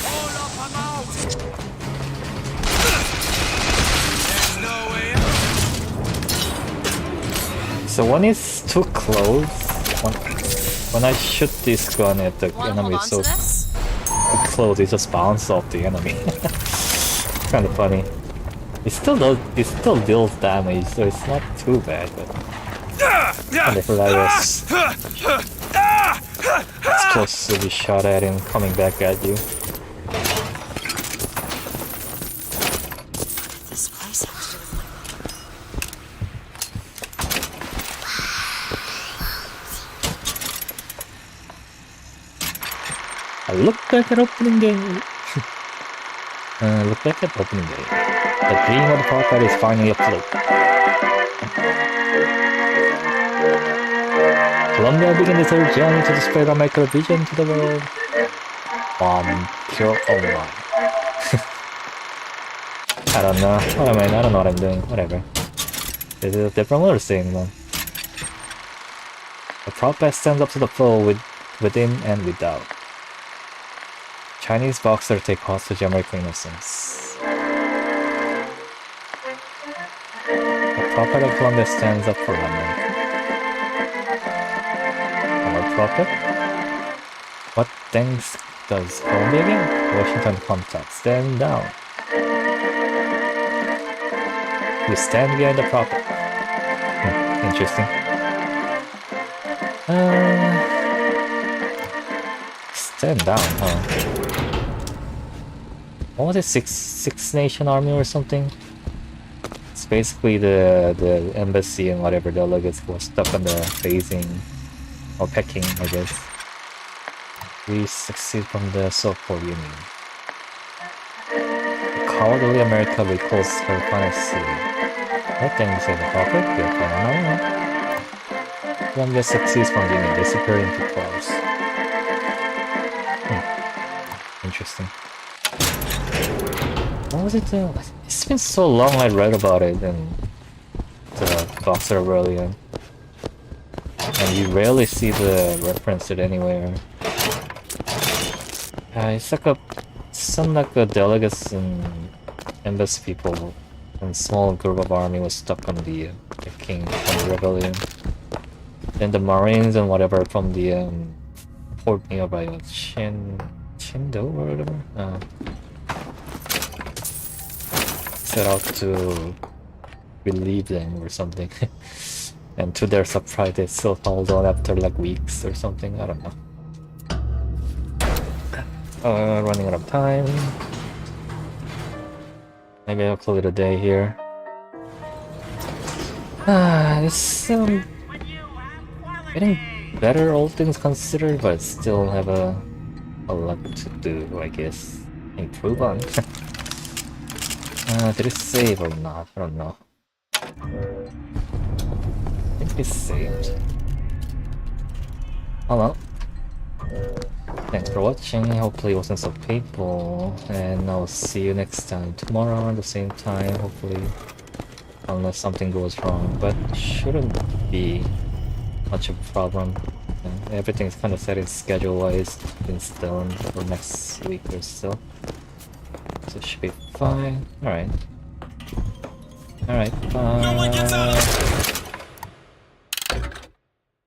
Hold up, I'm out! There's no way out. So when it's too close, when I shoot this gun at the enemy so close, it just bounces off the enemy. Kind of funny. It still deals damage, so it's not too bad, but kind of hilarious. It's close to be shot at him coming back at you. This place actually I look back at opening day. Look back at opening day. The dream of the prophet is finally afloat. Columbia began its whole journey to spread our microvision to the world. Pure online. I don't know. I mean, I don't know what I'm doing. Whatever. This is a different way of saying one. The prophet stands up to the foe within and without. Chinese boxer take hostage American innocence. The prophet of Columbia stands up for London. Our prophet? What things does Columbia again? Washington contact. Stand down. We stand behind the prophet. Interesting. Stand down, huh? What was it? Six Nation Army or something? It's basically the embassy and whatever delegates were stuck on the phasing or Peking, I guess. We succeed from the so-called Union. The cowardly America recalls her final city. What thing to say the prophet? You're paranoid. Columbia succeeds from the Union, disappearing into clouds. Interesting. What was it? It's been so long I read about it and the Boxer Rebellion. And you rarely see the reference to it anywhere. It's like some delegates and embassy people and small group of army was stuck on the king from the rebellion. Then the Marines and whatever from the port nearby, Chindo or whatever, set out to relieve them or something. And to their surprise, they still held on after like weeks or something. I don't know. Running out of time. Maybe I'll call it a day here. It's getting better, all things considered, but still have a lot to do, I guess. Improve on. Did it save or not? I don't know. I think it saved. Oh well. Thanks for watching, hopefully it wasn't so painful, and I'll see you next time tomorrow at the same time, hopefully. Unless something goes wrong, but shouldn't be much of a problem. Everything's kind of set in schedule-wise in stone for next week or so. So it should be fine. Alright. Alright, fine.